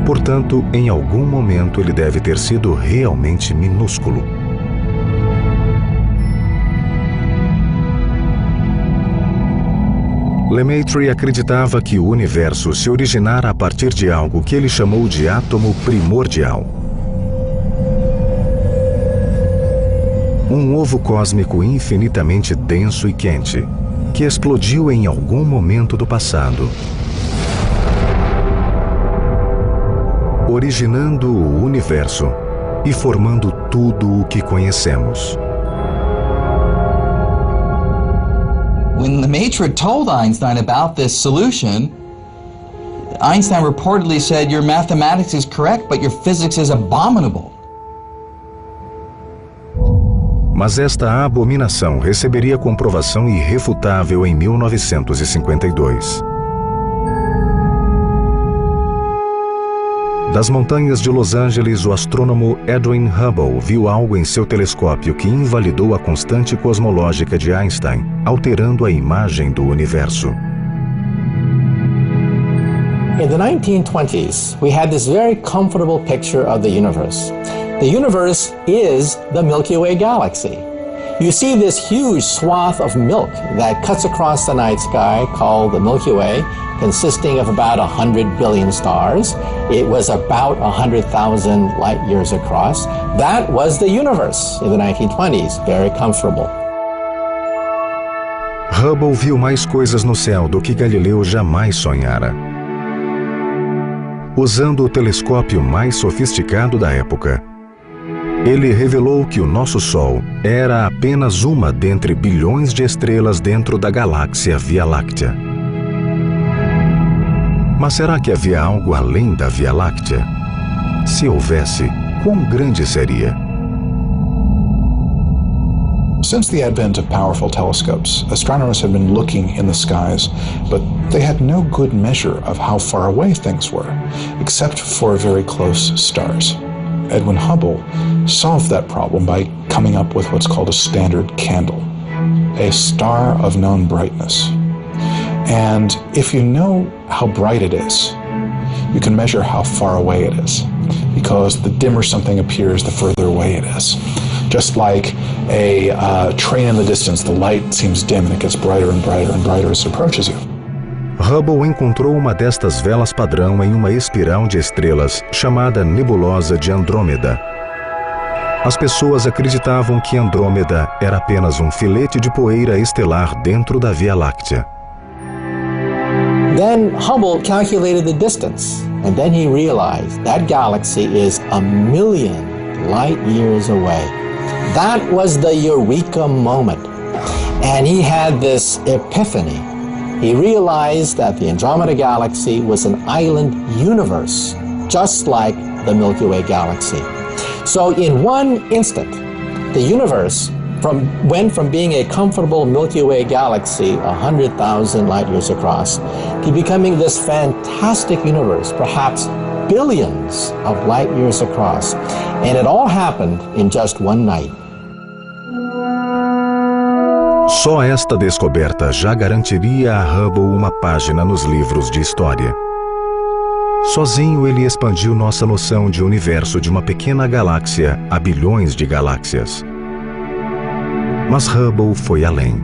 Portanto, em algum momento ele deve ter sido realmente minúsculo. Lemaitre acreditava que o universo se originara a partir de algo que ele chamou de átomo primordial. Um ovo cósmico infinitamente denso e quente, que explodiu em algum momento do passado, originando o universo e formando tudo o que conhecemos. When Lemaitre told Einstein about this solution, Einstein reportedly said, "Your mathematics is correct, but your physics is abominable." Mas esta abominação receberia comprovação irrefutável em 1952. Das montanhas de Los Angeles, o astrônomo Edwin Hubble viu algo em seu telescópio que invalidou a constante cosmológica de Einstein, alterando a imagem do universo. In the 1920s, we had this very comfortable picture of the universe. The universe is the Milky Way galaxy. You see this huge swath of milk that cuts across the night sky called the Milky Way, consisting of about 100 billion stars. It was about 100,000 light years across. That was the universe in the 1920s, very comfortable. Hubble viu mais coisas no céu do que Galileu jamais sonhara. Usando o telescópio mais sofisticado da época, ele revelou que o nosso Sol era apenas uma dentre bilhões de estrelas dentro da galáxia Via Láctea. Mas será que havia algo além da Via Láctea? Se houvesse, quão grande seria? Since the advent of powerful telescopes, astronomers have been looking in the skies, but they had no good measure of how far away things were, except for very close stars. Edwin Hubble solved that problem by coming up with what's called a standard candle, a star of known brightness. And if you know how bright it is, you can measure how far away it is, because the dimmer something appears, the further away it is. Just like a train in the distance, the light seems dim and it gets brighter and brighter and brighter as it approaches you. Hubble encontrou uma destas velas padrão em uma espiral de estrelas chamada Nebulosa de Andrômeda. As pessoas acreditavam que Andrômeda era apenas um filete de poeira estelar dentro da Via Láctea. Then Hubble calculated the distance, and then he realized that galaxy is 1,000,000 light years away. That was the eureka moment. And he had this epiphany. He realized that the Andromeda Galaxy was an island universe, just like the Milky Way galaxy. So in one instant, the universe went from being a comfortable Milky Way galaxy 100,000 light years across to becoming this fantastic universe, perhaps billions of light years across. And it all happened in just one night. Só esta descoberta já garantiria a Hubble uma página nos livros de história. Sozinho ele expandiu nossa noção de universo de uma pequena galáxia a bilhões de galáxias. Mas Hubble foi além.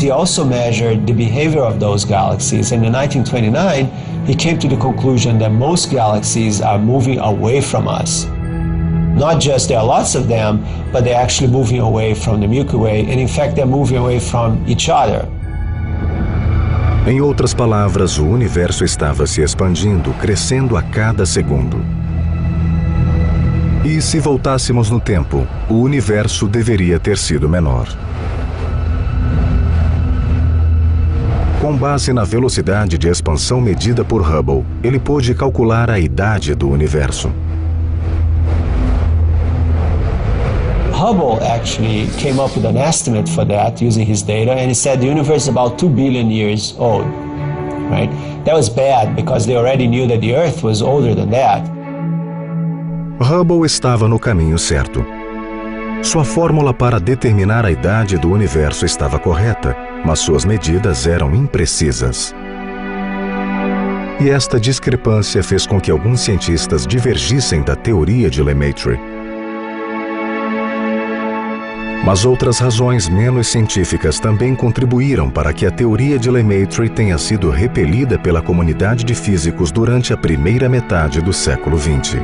He also measured the behavior of those galaxies, and in 1929, he came to the conclusion that most galaxies are moving away from us. Not just there are lots of them, but they're actually moving away from the Milky Way, and in fact, they're moving away from each other. Em outras palavras, o universo estava se expandindo, crescendo a cada segundo. E se voltássemos no tempo, o universo deveria ter sido menor. Com base na velocidade de expansão medida por Hubble, ele pôde calcular a idade do universo. Hubble actually came up with an estimate for that using his data, and he said the universe is about 2 billion years old, right? That was bad because they already knew that the Earth was older than that. Hubble estava no caminho certo. Sua fórmula para determinar a idade do universo estava correta, mas suas medidas eram imprecisas. E esta discrepância fez com que alguns cientistas divergissem da teoria de Lemaitre. Mas outras razões menos científicas também contribuíram para que a teoria de Lemaitre tenha sido repelida pela comunidade de físicos durante a primeira metade do século XX.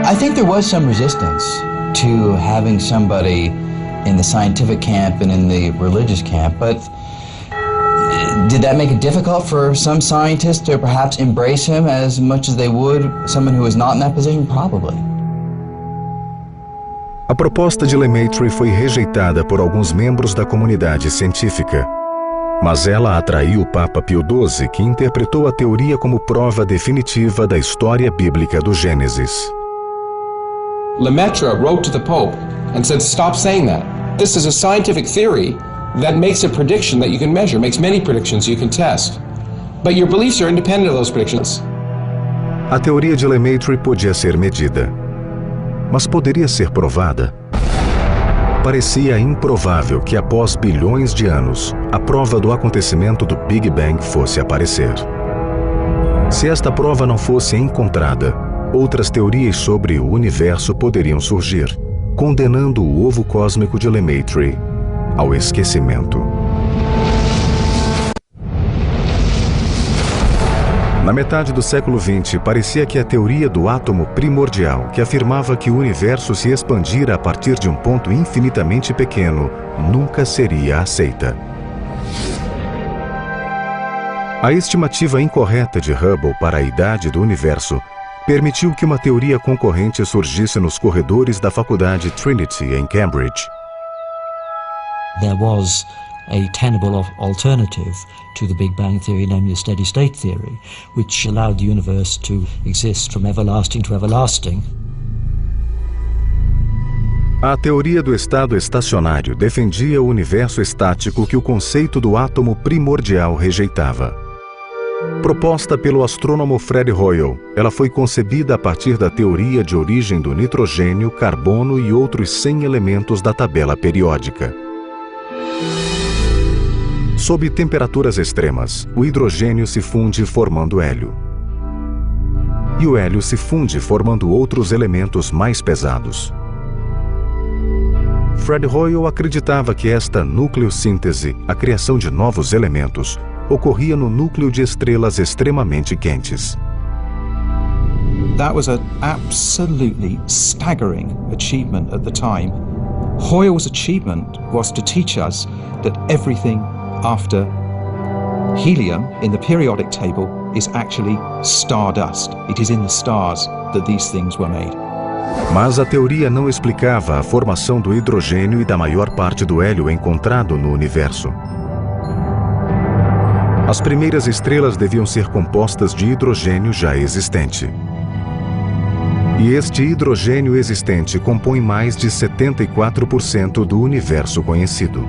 I think there was some resistance to having somebody in the scientific camp and in the religious camp, but did that make it difficult for some scientists to perhaps embrace him as much as they would someone who is not in that position? Probably. A proposta de Lemaitre foi rejeitada por alguns membros da comunidade científica, mas ela atraiu o Papa Pio XII, que interpretou a teoria como prova definitiva da história bíblica do Gênesis. Lemaitre wrote to the Pope and said, stop saying that. This is a scientific theory that makes a prediction that you can measure, makes many predictions you can test. But your beliefs are independent of those predictions. A teoria de Lemaitre podia ser medida, mas poderia ser provada. Parecia improvável que após bilhões de anos, a prova do acontecimento do Big Bang fosse aparecer. Se esta prova não fosse encontrada, outras teorias sobre o universo poderiam surgir, condenando o ovo cósmico de Lemaitre ao esquecimento. Na metade do século XX, parecia que a teoria do átomo primordial, que afirmava que o universo se expandira a partir de um ponto infinitamente pequeno, nunca seria aceita. A estimativa incorreta de Hubble para a idade do universo permitiu que uma teoria concorrente surgisse nos corredores da faculdade Trinity, em Cambridge. There was a tenable alternative to the Big Bang theory, namely a steady-state theory, which allowed the universe to exist from everlasting to everlasting. A teoria do estado estacionário defendia o universo estático que o conceito do átomo primordial rejeitava. Proposta pelo astrônomo Fred Hoyle, ela foi concebida a partir da teoria de origem do nitrogênio, carbono e outros 100 elementos da tabela periódica. Sob temperaturas extremas, o hidrogênio se funde formando hélio. E o hélio se funde formando outros elementos mais pesados. Fred Hoyle acreditava que esta nucleossíntese, a criação de novos elementos, ocorria no núcleo de estrelas extremamente quentes. That was an absolutely staggering achievement at the time. Hoyle's achievement was to teach us that everything after helium in the periodic table is actually stardust. It is in the stars that these things were made. Mas a teoria não explicava a formação do hidrogênio e da maior parte do hélio encontrado no universo. As primeiras estrelas deviam ser compostas de hidrogênio já existente. E este hidrogênio existente compõe mais de 74% do universo conhecido.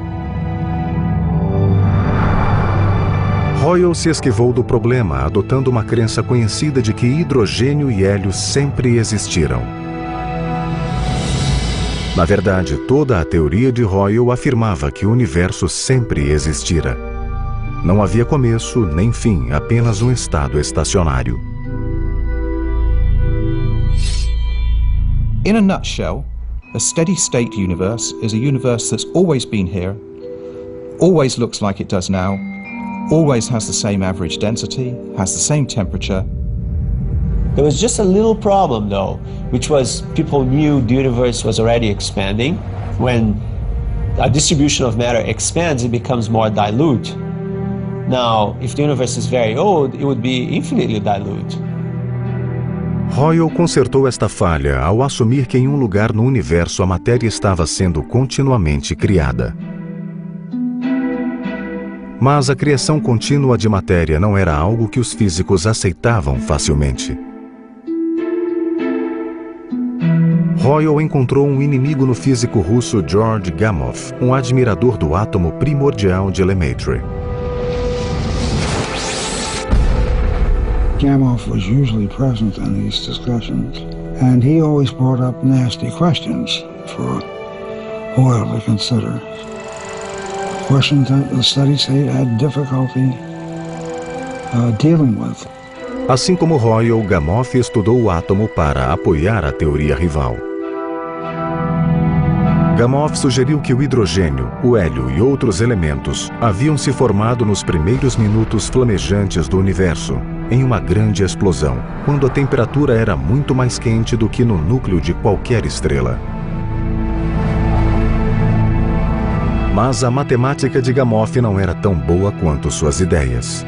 Hoyle se esquivou do problema, adotando uma crença conhecida de que hidrogênio e hélio sempre existiram. Na verdade, toda a teoria de Hoyle afirmava que o universo sempre existira. Não havia começo nem fim, apenas um estado estacionário. In a nutshell, A steady-state universe is a universe that's always been here, always looks like it does now, always has the same average density, has the same temperature. There was just a little problem, though, which was people knew the universe was already expanding. When a distribution of matter expands, it becomes more dilute. Now, if the universe is very old, it would be infinitely dilute. Hoyle consertou esta falha ao assumir que em um lugar no universo a matéria estava sendo continuamente criada. Mas a criação contínua de matéria não era algo que os físicos aceitavam facilmente. Hoyle encontrou um inimigo no físico russo George Gamow, um admirador do átomo primordial de Lemaitre. Gamow was usually present in these discussions, and he always brought up nasty questions for Hoyle to consider. Questions that the steady state had difficulty dealing with. Assim como Hoyle, Gamow estudou o átomo para apoiar a teoria rival. Gamow sugeriu que o hidrogênio, o hélio e outros elementos haviam se formado nos primeiros minutos flamejantes do universo, em uma grande explosão, quando a temperatura era muito mais quente do que no núcleo de qualquer estrela. Mas a matemática de Gamow não era tão boa quanto suas ideias.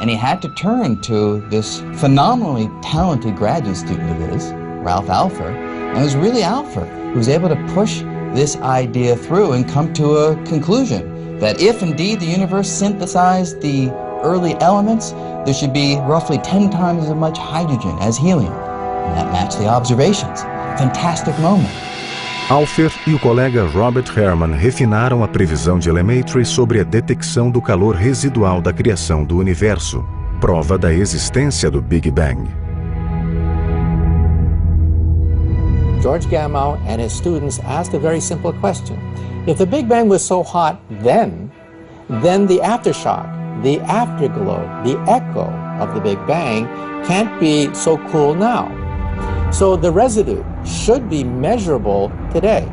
And he had to turn to this phenomenally talented graduate student of his, Ralph Alpher, and it was really Alpher who was able to push this idea through and come to a conclusion that if indeed the universe synthesized the early elements, there should be roughly 10 times as much hydrogen as helium. And that matched the observations. Fantastic moment. Alpher e o colega Robert Herman refinaram a previsão de Lemaitre sobre a detecção do calor residual da criação do universo, prova da existência do Big Bang. George Gamow and his students asked a very simple question. If the Big Bang was so hot then the aftershock, the afterglow, the echo of the Big Bang can't be so cool now. So the residue should be measurable today.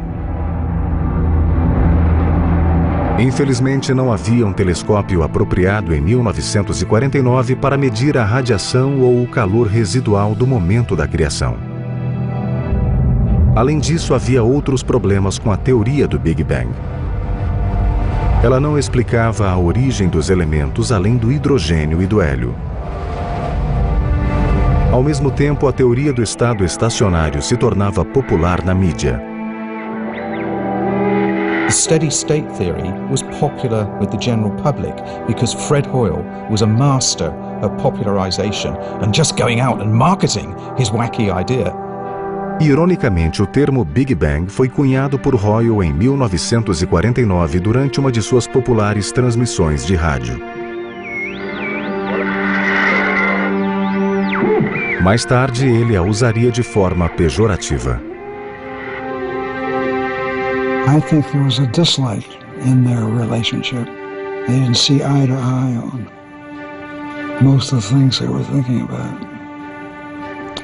Infelizmente, não havia um telescópio apropriado em 1949 para medir a radiação ou o calor residual do momento da criação. Além disso, havia outros problemas com a teoria do Big Bang. Ela não explicava a origem dos elementos além do hidrogênio e do hélio. Ao mesmo tempo, a teoria do estado estacionário se tornava popular na mídia. The steady-state theory was popular with the general public because Fred Hoyle was a master of popularization and just going out and marketing his wacky idea. Ironicamente, o termo Big Bang foi cunhado por Hoyle em 1949 durante uma de suas populares transmissões de rádio. Mais tarde, ele a usaria de forma pejorativa. I think there was a dislike in their relationship. They didn't see eye to eye on most of the things they were thinking about.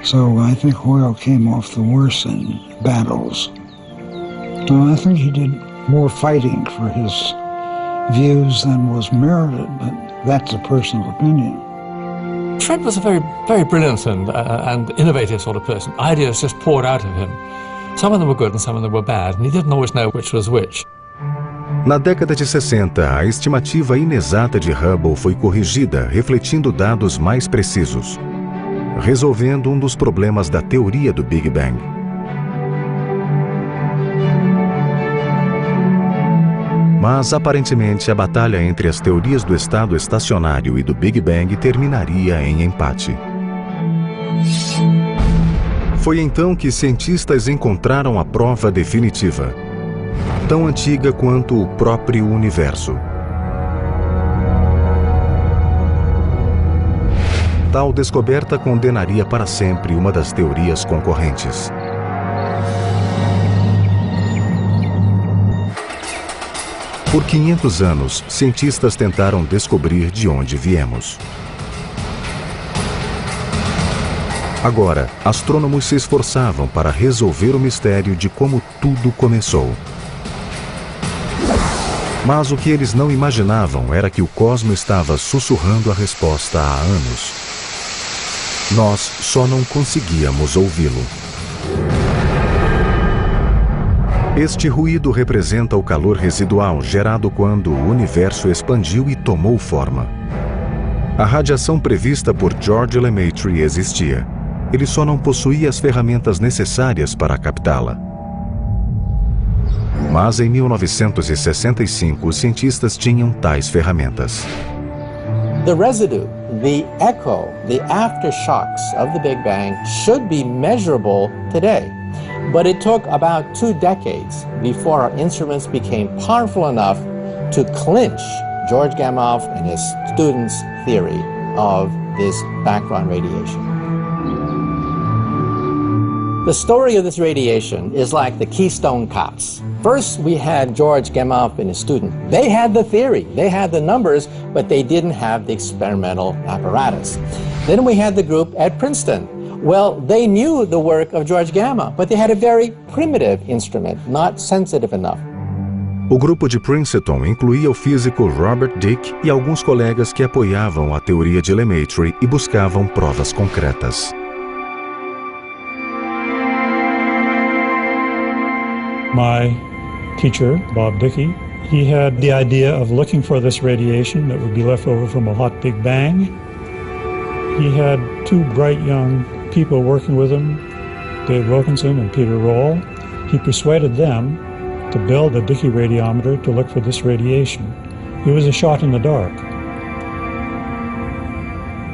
So I think Hoyle came off the worst in battles. I think he did more fighting for his views than was merited, but that's a personal opinion. Fred was a very, very brilliant and innovative sort of person. Ideas just poured out of him. Some of them were good and some of them were bad, and he didn't always know which was which. Na década de 60, a estimativa inexata de Hubble foi corrigida, refletindo dados mais precisos, resolvendo um dos problemas da teoria do Big Bang. Mas, aparentemente, a batalha entre as teorias do estado estacionário e do Big Bang terminaria em empate. Foi então que cientistas encontraram a prova definitiva, tão antiga quanto o próprio universo. Tal descoberta condenaria para sempre uma das teorias concorrentes. Por 500 anos, cientistas tentaram descobrir de onde viemos. Agora, astrônomos se esforçavam para resolver o mistério de como tudo começou. Mas o que eles não imaginavam era que o cosmo estava sussurrando a resposta há anos. Nós só não conseguíamos ouvi-lo. Este ruído representa o calor residual gerado quando o universo expandiu e tomou forma. A radiação prevista por George Lemaitre existia. Ele só não possuía as ferramentas necessárias para captá-la. Mas em 1965, os cientistas tinham tais ferramentas. The residue, the echo, the aftershocks of the Big Bang should be measurable today. But it took about 2 decades before our instruments became powerful enough to clinch George Gamow and his students' theory of this background radiation. The story of this radiation is like the Keystone Cops. First, we had George Gamow and his student. They had the theory, they had the numbers, but they didn't have the experimental apparatus. Then we had the group at Princeton. Well, they knew the work of George Gamow, but they had a very primitive instrument, not sensitive enough. O grupo de Princeton incluía o físico Robert Dicke e alguns colegas que apoiavam a teoria de Lemaitre e buscavam provas concretas. My teacher, Bob Dickey, he had the idea of looking for this radiation that would be left over from a hot Big Bang. He had 2 bright young people working with him, Dave Wilkinson and Peter Roll. He persuaded them to build a Dickey radiometer to look for this radiation. It was a shot in the dark.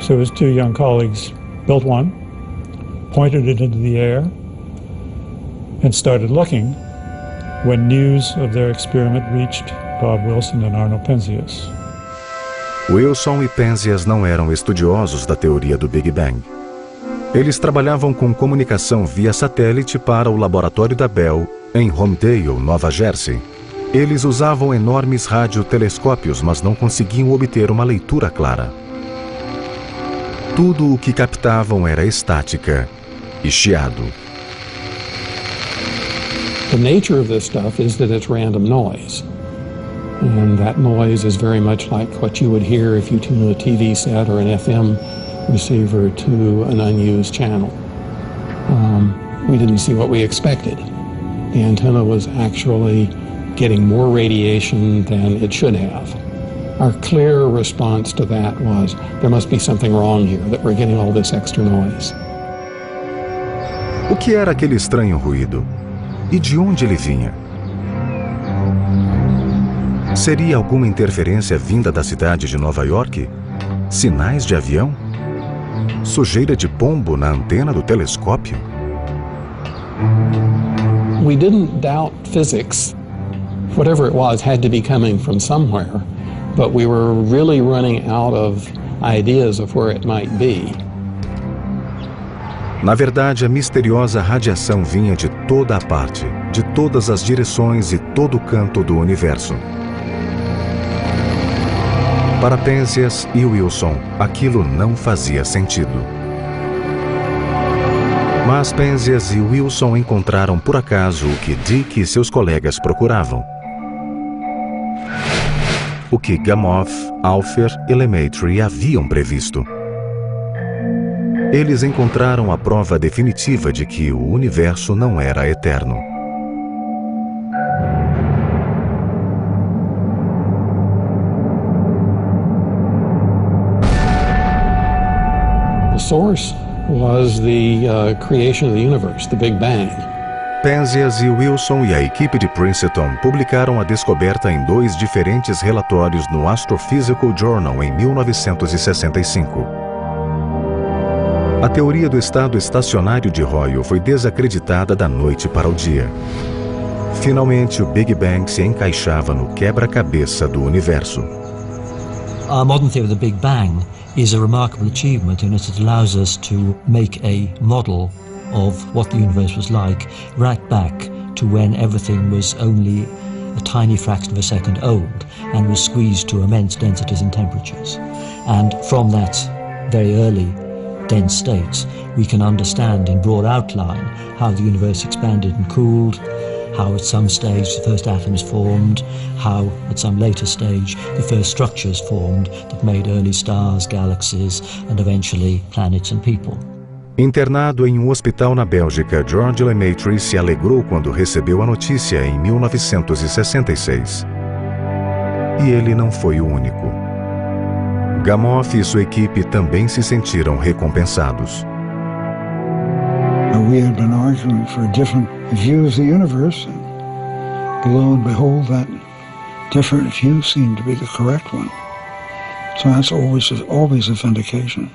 So his 2 young colleagues built one, pointed it into the air, and started looking when news of their experiment reached Bob Wilson and Arno Penzias. Wilson e Penzias não eram estudiosos da teoria do Big Bang. Eles trabalhavam com comunicação via satélite para o laboratório da Bell, em Holmdel, Nova Jersey. Eles usavam enormes radiotelescópios, mas não conseguiam obter uma leitura clara. Tudo o que captavam era estática e chiado. The nature of this stuff is that it's random noise. And that noise is very much like what you would hear if you tune a TV set or an FM receiver to an unused channel. We didn't see what we expected. The antenna was actually getting more radiation than it should have. Our clear response to that was, there must be something wrong here, that we're getting all this extra noise. O que era aquele estranho ruído? E de onde ele vinha? Seria alguma interferência vinda da cidade de Nova York? Sinais de avião? Sujeira de pombo na antena do telescópio? We didn't doubt physics. Whatever it was had to be coming from somewhere, but we were really running out of ideas of where it might be. Na verdade, a misteriosa radiação vinha de toda a parte, de todas as direções e todo canto do universo. Para Penzias e Wilson, aquilo não fazia sentido. Mas Penzias e Wilson encontraram por acaso o que Dicke e seus colegas procuravam. O que Gamow, Alpher e Lemaitre haviam previsto. Eles encontraram a prova definitiva de que o universo não era eterno. The source was the creation of the universe, the Big Bang. Penzias e Wilson e a equipe de Princeton publicaram a descoberta em 2 diferentes relatórios no Astrophysical Journal em 1965. A teoria do estado estacionário de Hoyle foi desacreditada da noite para o dia. Finalmente, o Big Bang se encaixava no quebra-cabeça do universo. Our modern theory of the Big Bang is a remarkable achievement in that it allows us to make a model of what the universe was like right back to when everything was only a tiny fraction of a second old and was squeezed to immense densities and temperatures. And from that very early dense states, we can understand in broad outline how the universe expanded and cooled, how at some stage the first atoms formed, how at some later stage the first structures formed that made early stars, galaxies, and eventually planets and people. Internado em um hospital na Bélgica, George Lemaitre se alegrou quando recebeu a notícia em 1966. E ele não foi o único. Gamow e sua equipe também se sentiram recompensados. We had been arguing for different views of the universe, and lo and behold, that different view seemed to be the correct one. So that's always a vindication.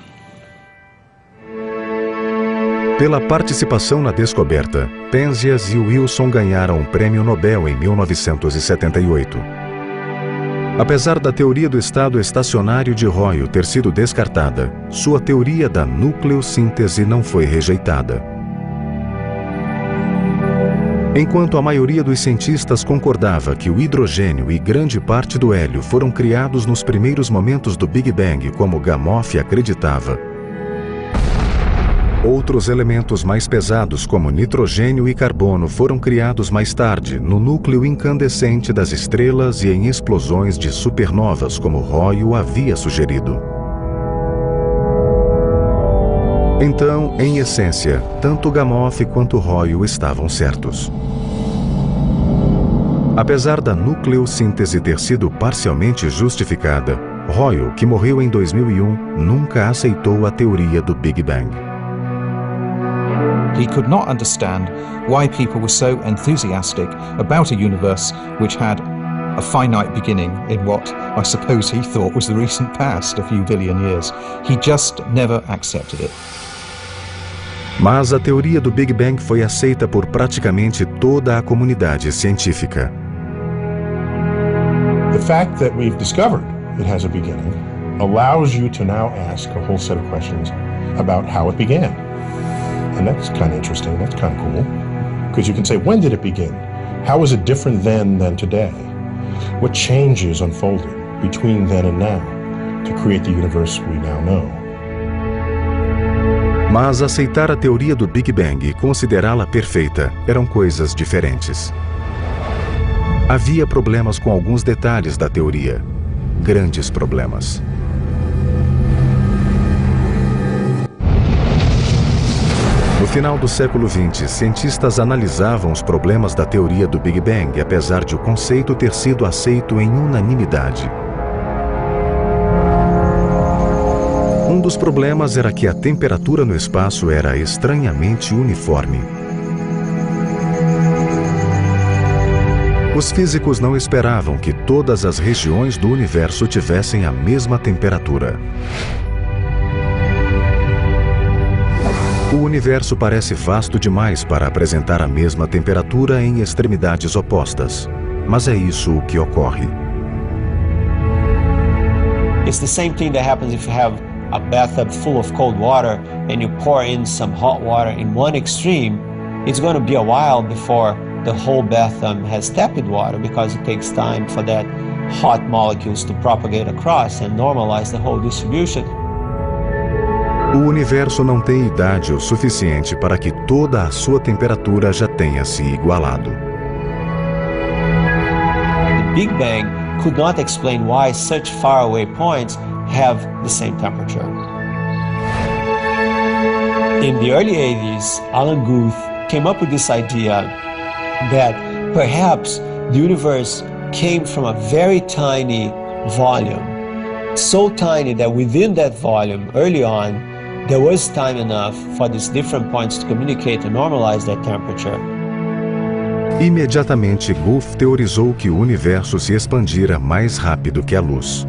Pela participação na descoberta, Penzias e Wilson ganharam o Prêmio Nobel em 1978. Apesar da teoria do estado estacionário de Hoyle ter sido descartada, sua teoria da nucleossíntese não foi rejeitada. Enquanto a maioria dos cientistas concordava que o hidrogênio e grande parte do hélio foram criados nos primeiros momentos do Big Bang, como Gamow acreditava, outros elementos mais pesados, como nitrogênio e carbono, foram criados mais tarde, no núcleo incandescente das estrelas e em explosões de supernovas, como Hoyle havia sugerido. Então, em essência, tanto Gamow quanto Hoyle estavam certos. Apesar da nucleossíntese ter sido parcialmente justificada, Hoyle, que morreu em 2001, nunca aceitou a teoria do Big Bang. He could not understand why people were so enthusiastic about a universe which had a finite beginning in what I suppose he thought was the recent past, a few billion years. He just never accepted it. Mas a teoria do Big Bang foi aceita por praticamente toda a comunidade científica. The fact that we've discovered it has a beginning allows you to now ask a whole set of questions about how it began. And that's kind of interesting, that's kind of cool. Because you can say, when did it begin? How was it different then than today? What changes unfolded between then and now to create the universe we now know? Mas aceitar a teoria do Big Bang e considerá-la perfeita eram coisas diferentes. Havia problemas com alguns detalhes da teoria. Grandes problemas. No final do século XX, cientistas analisavam os problemas da teoria do Big Bang, apesar de o conceito ter sido aceito em unanimidade. Um dos problemas era que a temperatura no espaço era estranhamente uniforme. Os físicos não esperavam que todas as regiões do universo tivessem a mesma temperatura. O universo parece vasto demais para apresentar a mesma temperatura em extremidades opostas, mas é isso o que ocorre. It's the same thing that happens if you have a bathtub full of cold water and you pour in some hot water in one extreme. It's going to be a while before the whole bathtub has tepid water because it takes time for that hot molecules to propagate across and normalize the whole distribution. O universo não tem idade o suficiente para que toda a sua temperatura já tenha se igualado. The Big Bang could not explain why such faraway points have the same temperature. In the early 80s, Alan Guth came up with this idea that perhaps the universe came from a very tiny volume, so tiny that within that volume, early on, there was time enough for these different points to communicate and normalize that temperature. Imediatamente, Guth teorizou que o universo se expandira mais rápido que a luz.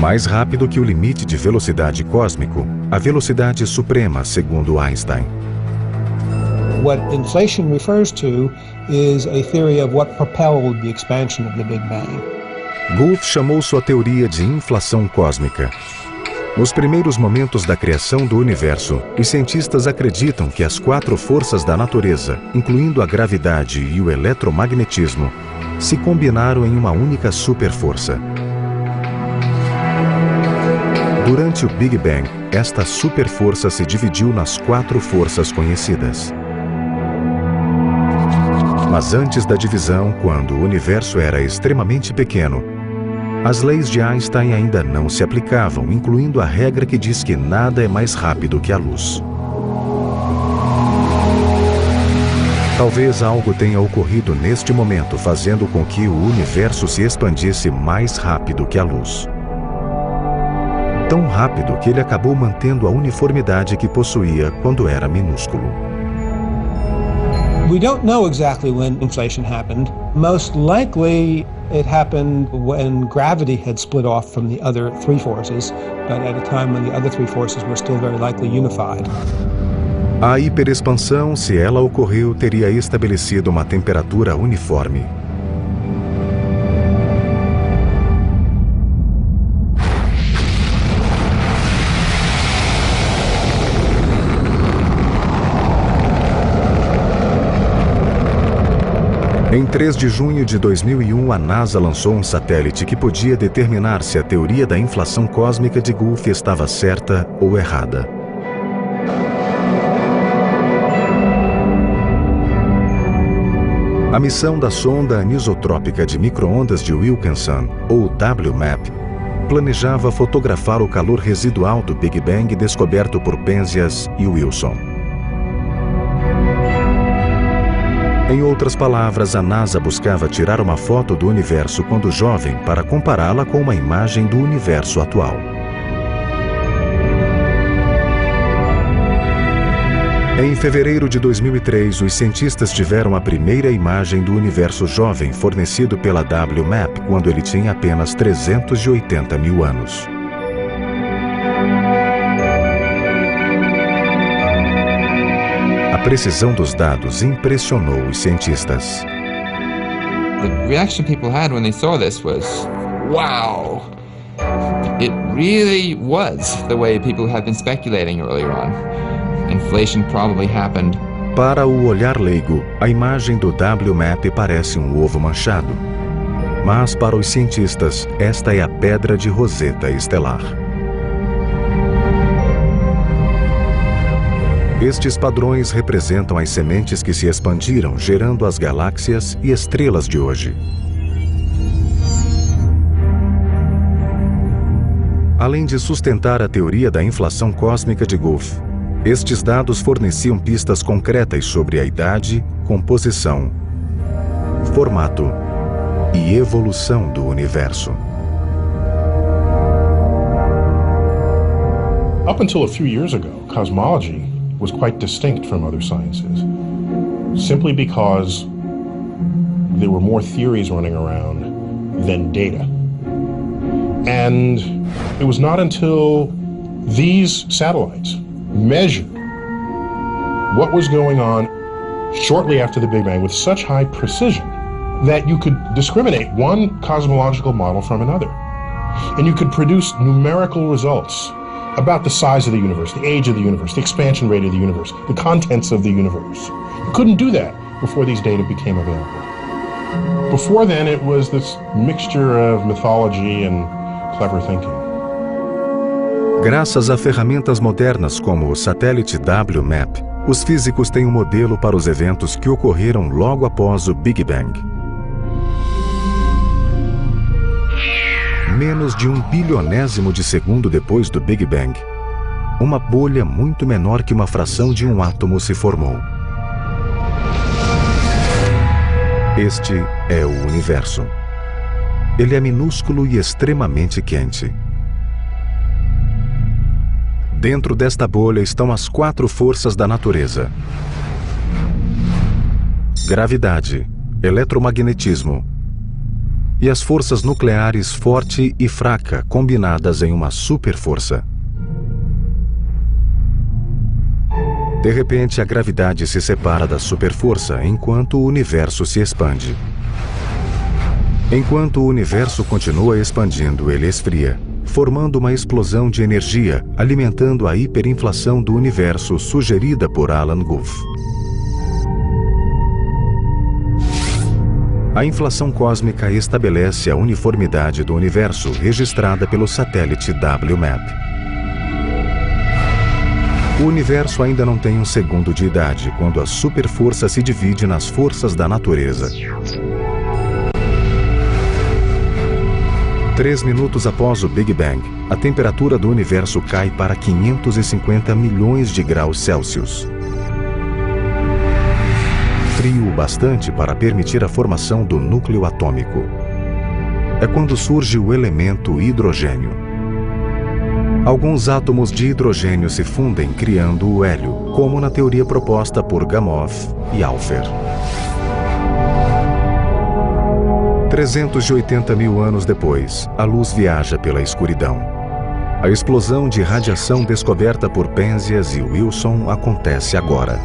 Mais rápido que o limite de velocidade cósmico, a velocidade suprema, segundo Einstein. What inflation refers to is a theory of what propelled the expansion of the Big Bang. Guth chamou sua teoria de inflação cósmica. Nos primeiros momentos da criação do universo, os cientistas acreditam que as 4 forças da natureza, incluindo a gravidade e o eletromagnetismo, se combinaram em uma única superforça. Durante o Big Bang, esta superforça se dividiu nas 4 forças conhecidas. Mas antes da divisão, quando o universo era extremamente pequeno, as leis de Einstein ainda não se aplicavam, incluindo a regra que diz que nada é mais rápido que a luz. Talvez algo tenha ocorrido neste momento, fazendo com que o universo se expandisse mais rápido que a luz. Tão rápido que ele acabou mantendo a uniformidade que possuía quando era minúsculo. We don't know exactly when inflation happened. Most likely it happened when gravity had split off from the other 3 forces, but at a time when the other 3 forces were still very likely unified. A hiperexpansão, se ela ocorreu, teria estabelecido uma temperatura uniforme. Em 3 de junho de 2001, a NASA lançou um satélite que podia determinar se a teoria da inflação cósmica de Guth estava certa ou errada. A missão da sonda anisotrópica de micro-ondas de Wilkinson, ou WMAP, planejava fotografar o calor residual do Big Bang descoberto por Penzias e Wilson. Em outras palavras, a NASA buscava tirar uma foto do universo quando jovem para compará-la com uma imagem do universo atual. Em fevereiro de 2003, os cientistas tiveram a primeira imagem do universo jovem fornecido pela WMAP quando ele tinha apenas 380 mil anos. A precisão dos dados impressionou os cientistas. The reaction people had when they saw this was, wow! It really was the way people had been speculating earlier on. Inflation probably happened. Para o olhar leigo, a imagem do WMAP parece um ovo manchado. Mas para os cientistas, esta é a pedra de Roseta estelar. Estes padrões representam as sementes que se expandiram, gerando as galáxias e estrelas de hoje. Além de sustentar a teoria da inflação cósmica de Guth, estes dados forneciam pistas concretas sobre a idade, composição, formato e evolução do universo. Up until a few years ago, cosmology was quite distinct from other sciences, simply because there were more theories running around than data. And it was not until these satellites measured what was going on shortly after the Big Bang with such high precision that you could discriminate one cosmological model from another. And you could produce numerical results about the size of the universe, the age of the universe, the expansion rate of the universe, the contents of the universe. You couldn't do that before these data became available. Before then, it was this mixture of mythology and clever thinking. Graças a ferramentas modernas como o satélite WMAP, os físicos têm um modelo para os eventos que ocorreram logo após o Big Bang. Menos de 1 bilionésimo de segundo depois do Big Bang, uma bolha muito menor que uma fração de um átomo se formou. Este é o universo. Ele é minúsculo e extremamente quente. Dentro desta bolha estão as 4 forças da natureza: gravidade, eletromagnetismo e as forças nucleares forte e fraca combinadas em uma superforça. De repente, a gravidade se separa da superforça enquanto o universo se expande. Enquanto o universo continua expandindo, ele esfria, formando uma explosão de energia, alimentando a hiperinflação do universo sugerida por Alan Guth. A inflação cósmica estabelece a uniformidade do universo registrada pelo satélite WMAP. O universo ainda não tem um segundo de idade quando a superforça se divide nas forças da natureza. 3 minutos após o Big Bang, a temperatura do universo cai para 550 milhões de graus Celsius. Frio o bastante para permitir a formação do núcleo atômico. É quando surge o elemento hidrogênio. Alguns átomos de hidrogênio se fundem criando o hélio, como na teoria proposta por Gamow e Alpher. 380 mil anos depois, a luz viaja pela escuridão. A explosão de radiação descoberta por Penzias e Wilson acontece agora.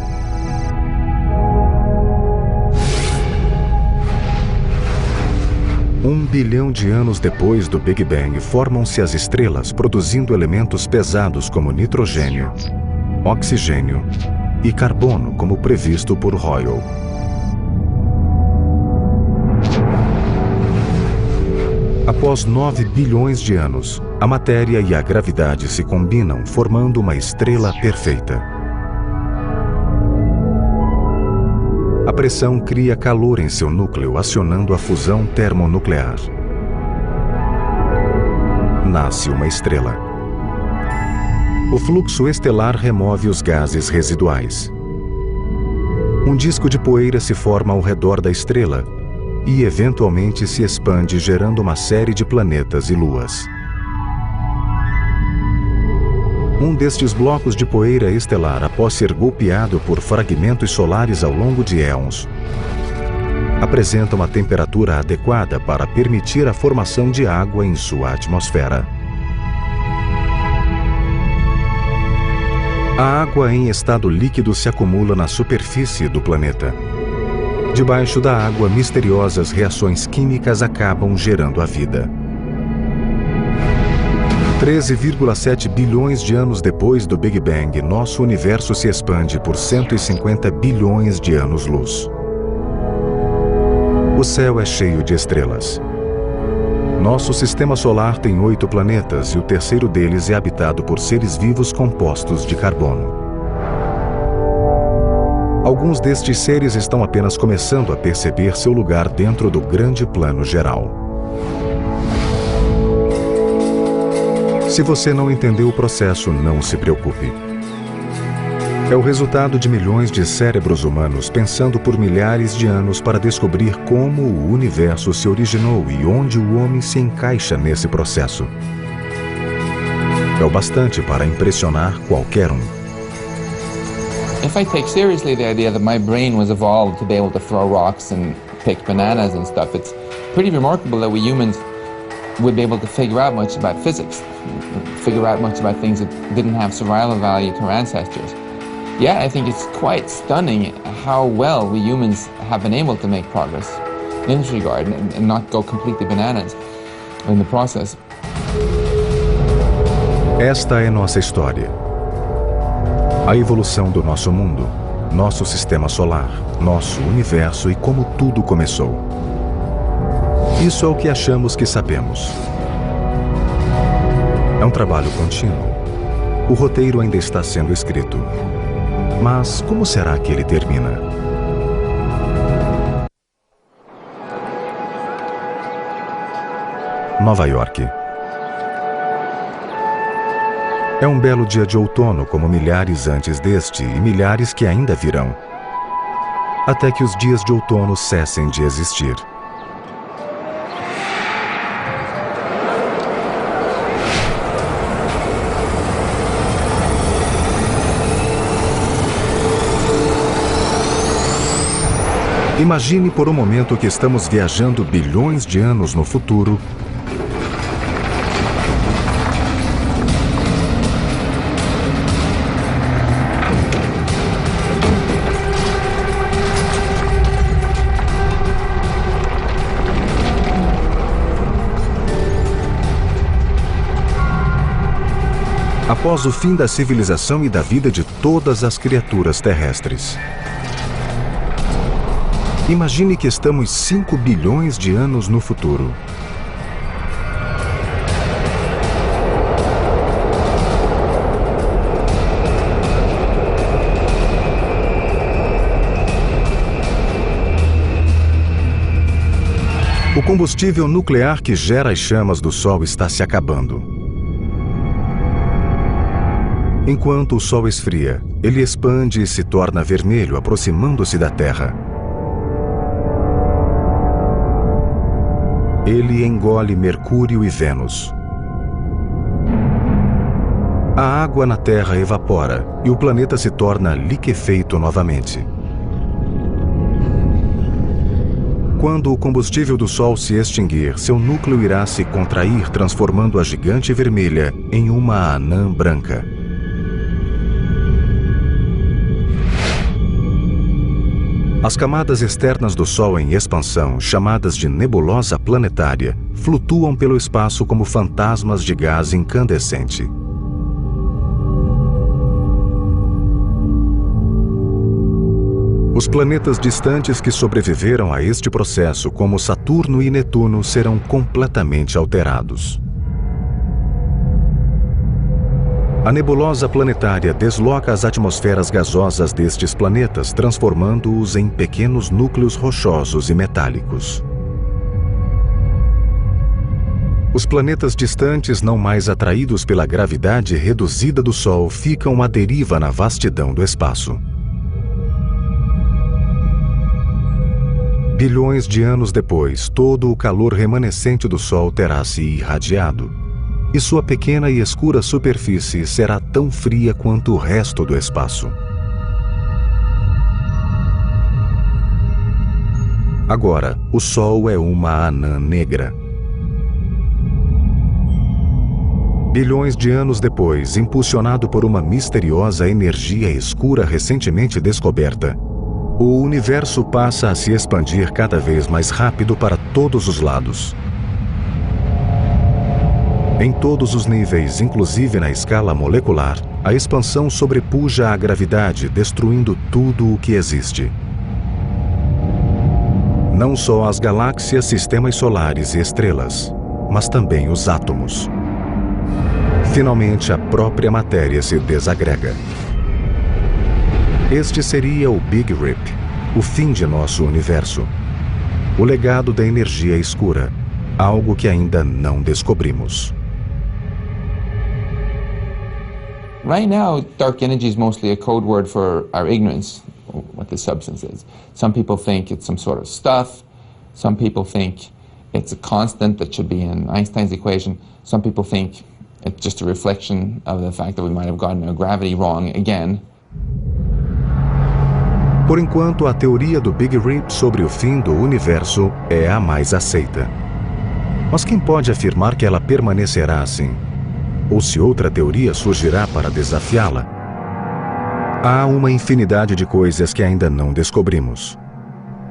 Um bilhão de anos depois do Big Bang, formam-se as estrelas, produzindo elementos pesados como nitrogênio, oxigênio e carbono, como previsto por Hoyle. Após 9 bilhões de anos, a matéria e a gravidade se combinam, formando uma estrela perfeita. A pressão cria calor em seu núcleo, acionando a fusão termonuclear. Nasce uma estrela. O fluxo estelar remove os gases residuais. Um disco de poeira se forma ao redor da estrela e eventualmente se expande, gerando uma série de planetas e luas. Um destes blocos de poeira estelar, após ser golpeado por fragmentos solares ao longo de éons, apresenta uma temperatura adequada para permitir a formação de água em sua atmosfera. A água em estado líquido se acumula na superfície do planeta. Debaixo da água, misteriosas reações químicas acabam gerando a vida. 13,7 bilhões de anos depois do Big Bang, nosso universo se expande por 150 bilhões de anos-luz. O céu é cheio de estrelas. Nosso sistema solar tem 8 planetas e o terceiro deles é habitado por seres vivos compostos de carbono. Alguns destes seres estão apenas começando a perceber seu lugar dentro do grande plano geral. Se você não entendeu o processo, não se preocupe. É o resultado de milhões de cérebros humanos pensando por milhares de anos para descobrir como o universo se originou e onde o homem se encaixa nesse processo. É o bastante para impressionar qualquer um. If I take seriously the idea that my brain was evolved to be able to throw rocks and pick bananas and stuff, it's pretty remarkable that we humans would be able to figure out much about physics, figure out much about things that didn't have survival value to our ancestors. Yeah, I think it's quite stunning how well we humans have been able to make progress in this regard and not go completely bananas in the process. Esta é nossa história. A evolução do nosso mundo, nosso sistema solar, nosso universo e como tudo começou. Isso é o que achamos que sabemos. É um trabalho contínuo. O roteiro ainda está sendo escrito. Mas como será que ele termina? Nova York. É um belo dia de outono, como milhares antes deste e milhares que ainda virão. Até que os dias de outono cessem de existir. Imagine por um momento que estamos viajando bilhões de anos no futuro após o fim da civilização e da vida de todas as criaturas terrestres. Imagine que estamos 5 bilhões de anos no futuro. combustível nuclear que gera as chamas do Sol está se acabando. Enquanto o Sol esfria, ele expande e se torna vermelho, aproximando-se da Terra. Ele engole Mercúrio e Vênus. A água na Terra evapora e o planeta se torna liquefeito novamente. Quando o combustível do Sol se extinguir, seu núcleo irá se contrair, transformando a gigante vermelha em uma anã branca. As camadas externas do Sol em expansão, chamadas de nebulosa planetária, flutuam pelo espaço como fantasmas de gás incandescente. Os planetas distantes que sobreviveram a este processo, como Saturno e Netuno, serão completamente alterados. A nebulosa planetária desloca as atmosferas gasosas destes planetas, transformando-os em pequenos núcleos rochosos e metálicos. Os planetas distantes, não mais atraídos pela gravidade reduzida do Sol, ficam à deriva na vastidão do espaço. Bilhões de anos depois, todo o calor remanescente do Sol terá se irradiado, e sua pequena e escura superfície será tão fria quanto o resto do espaço. Agora, o Sol é uma anã negra. Bilhões de anos depois, impulsionado por uma misteriosa energia escura recentemente descoberta, o universo passa a se expandir cada vez mais rápido para todos os lados. Em todos os níveis, inclusive na escala molecular, a expansão sobrepuja a gravidade, destruindo tudo o que existe. Não só as galáxias, sistemas solares e estrelas, mas também os átomos. Finalmente, a própria matéria se desagrega. Este seria o Big Rip, o fim de nosso universo. O legado da energia escura, algo que ainda não descobrimos. Right now, dark energy is mostly a code word for our ignorance, what the substance is. Some people think it's some sort of stuff. Some people think it's a constant that should be in Einstein's equation. Some people think it's just a reflection of the fact that we might have gotten our gravity wrong again. Por enquanto, a teoria do Big Rip sobre o fim do universo é a mais aceita. Mas quem pode afirmar que ela permanecerá assim? Ou se outra teoria surgirá para desafiá-la? Há uma infinidade de coisas que ainda não descobrimos.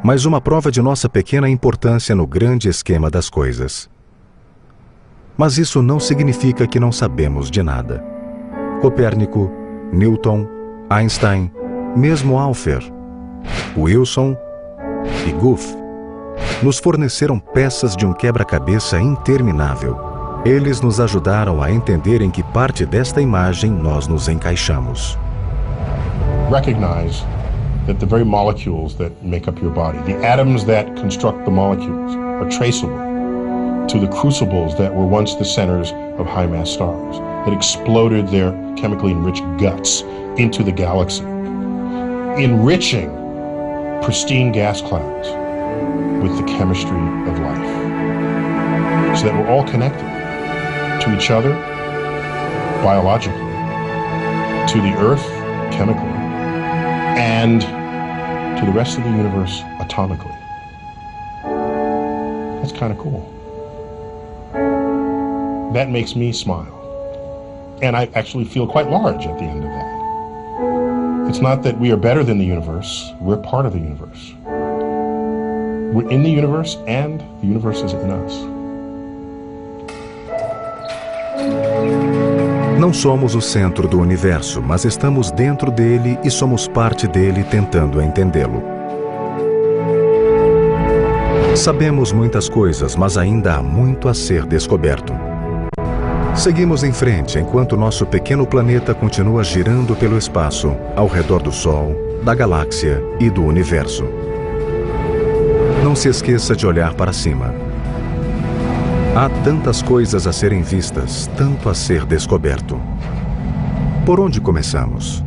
Mas uma prova de nossa pequena importância no grande esquema das coisas. Mas isso não significa que não sabemos de nada. Copérnico, Newton, Einstein, mesmo Alpher, Wilson e Gould nos forneceram peças de um quebra-cabeça interminável. Eles nos ajudaram a entender em que parte desta imagem nós nos encaixamos. Recognize that the very molecules that make up your body, the atoms that construct the molecules, are traceable to the crucibles that were once the centers of high-mass stars, that exploded their chemically enriched guts into the galaxy, enriching pristine gas clouds with the chemistry of life, so that we're all connected to each other biologically, to the earth chemically, and to the rest of the universe atomically. That's kind of cool. That makes me smile. And I actually feel quite large at the end of that. It's not that we are better than the universe, we're part of the universe. We're in the universe and the universe is in us. Não somos o centro do universo, mas estamos dentro dele e somos parte dele tentando entendê-lo. Sabemos muitas coisas, mas ainda há muito a ser descoberto. Seguimos em frente enquanto nosso pequeno planeta continua girando pelo espaço, ao redor do Sol, da galáxia e do universo. Não se esqueça de olhar para cima. Há tantas coisas a serem vistas, tanto a ser descoberto. Por onde começamos?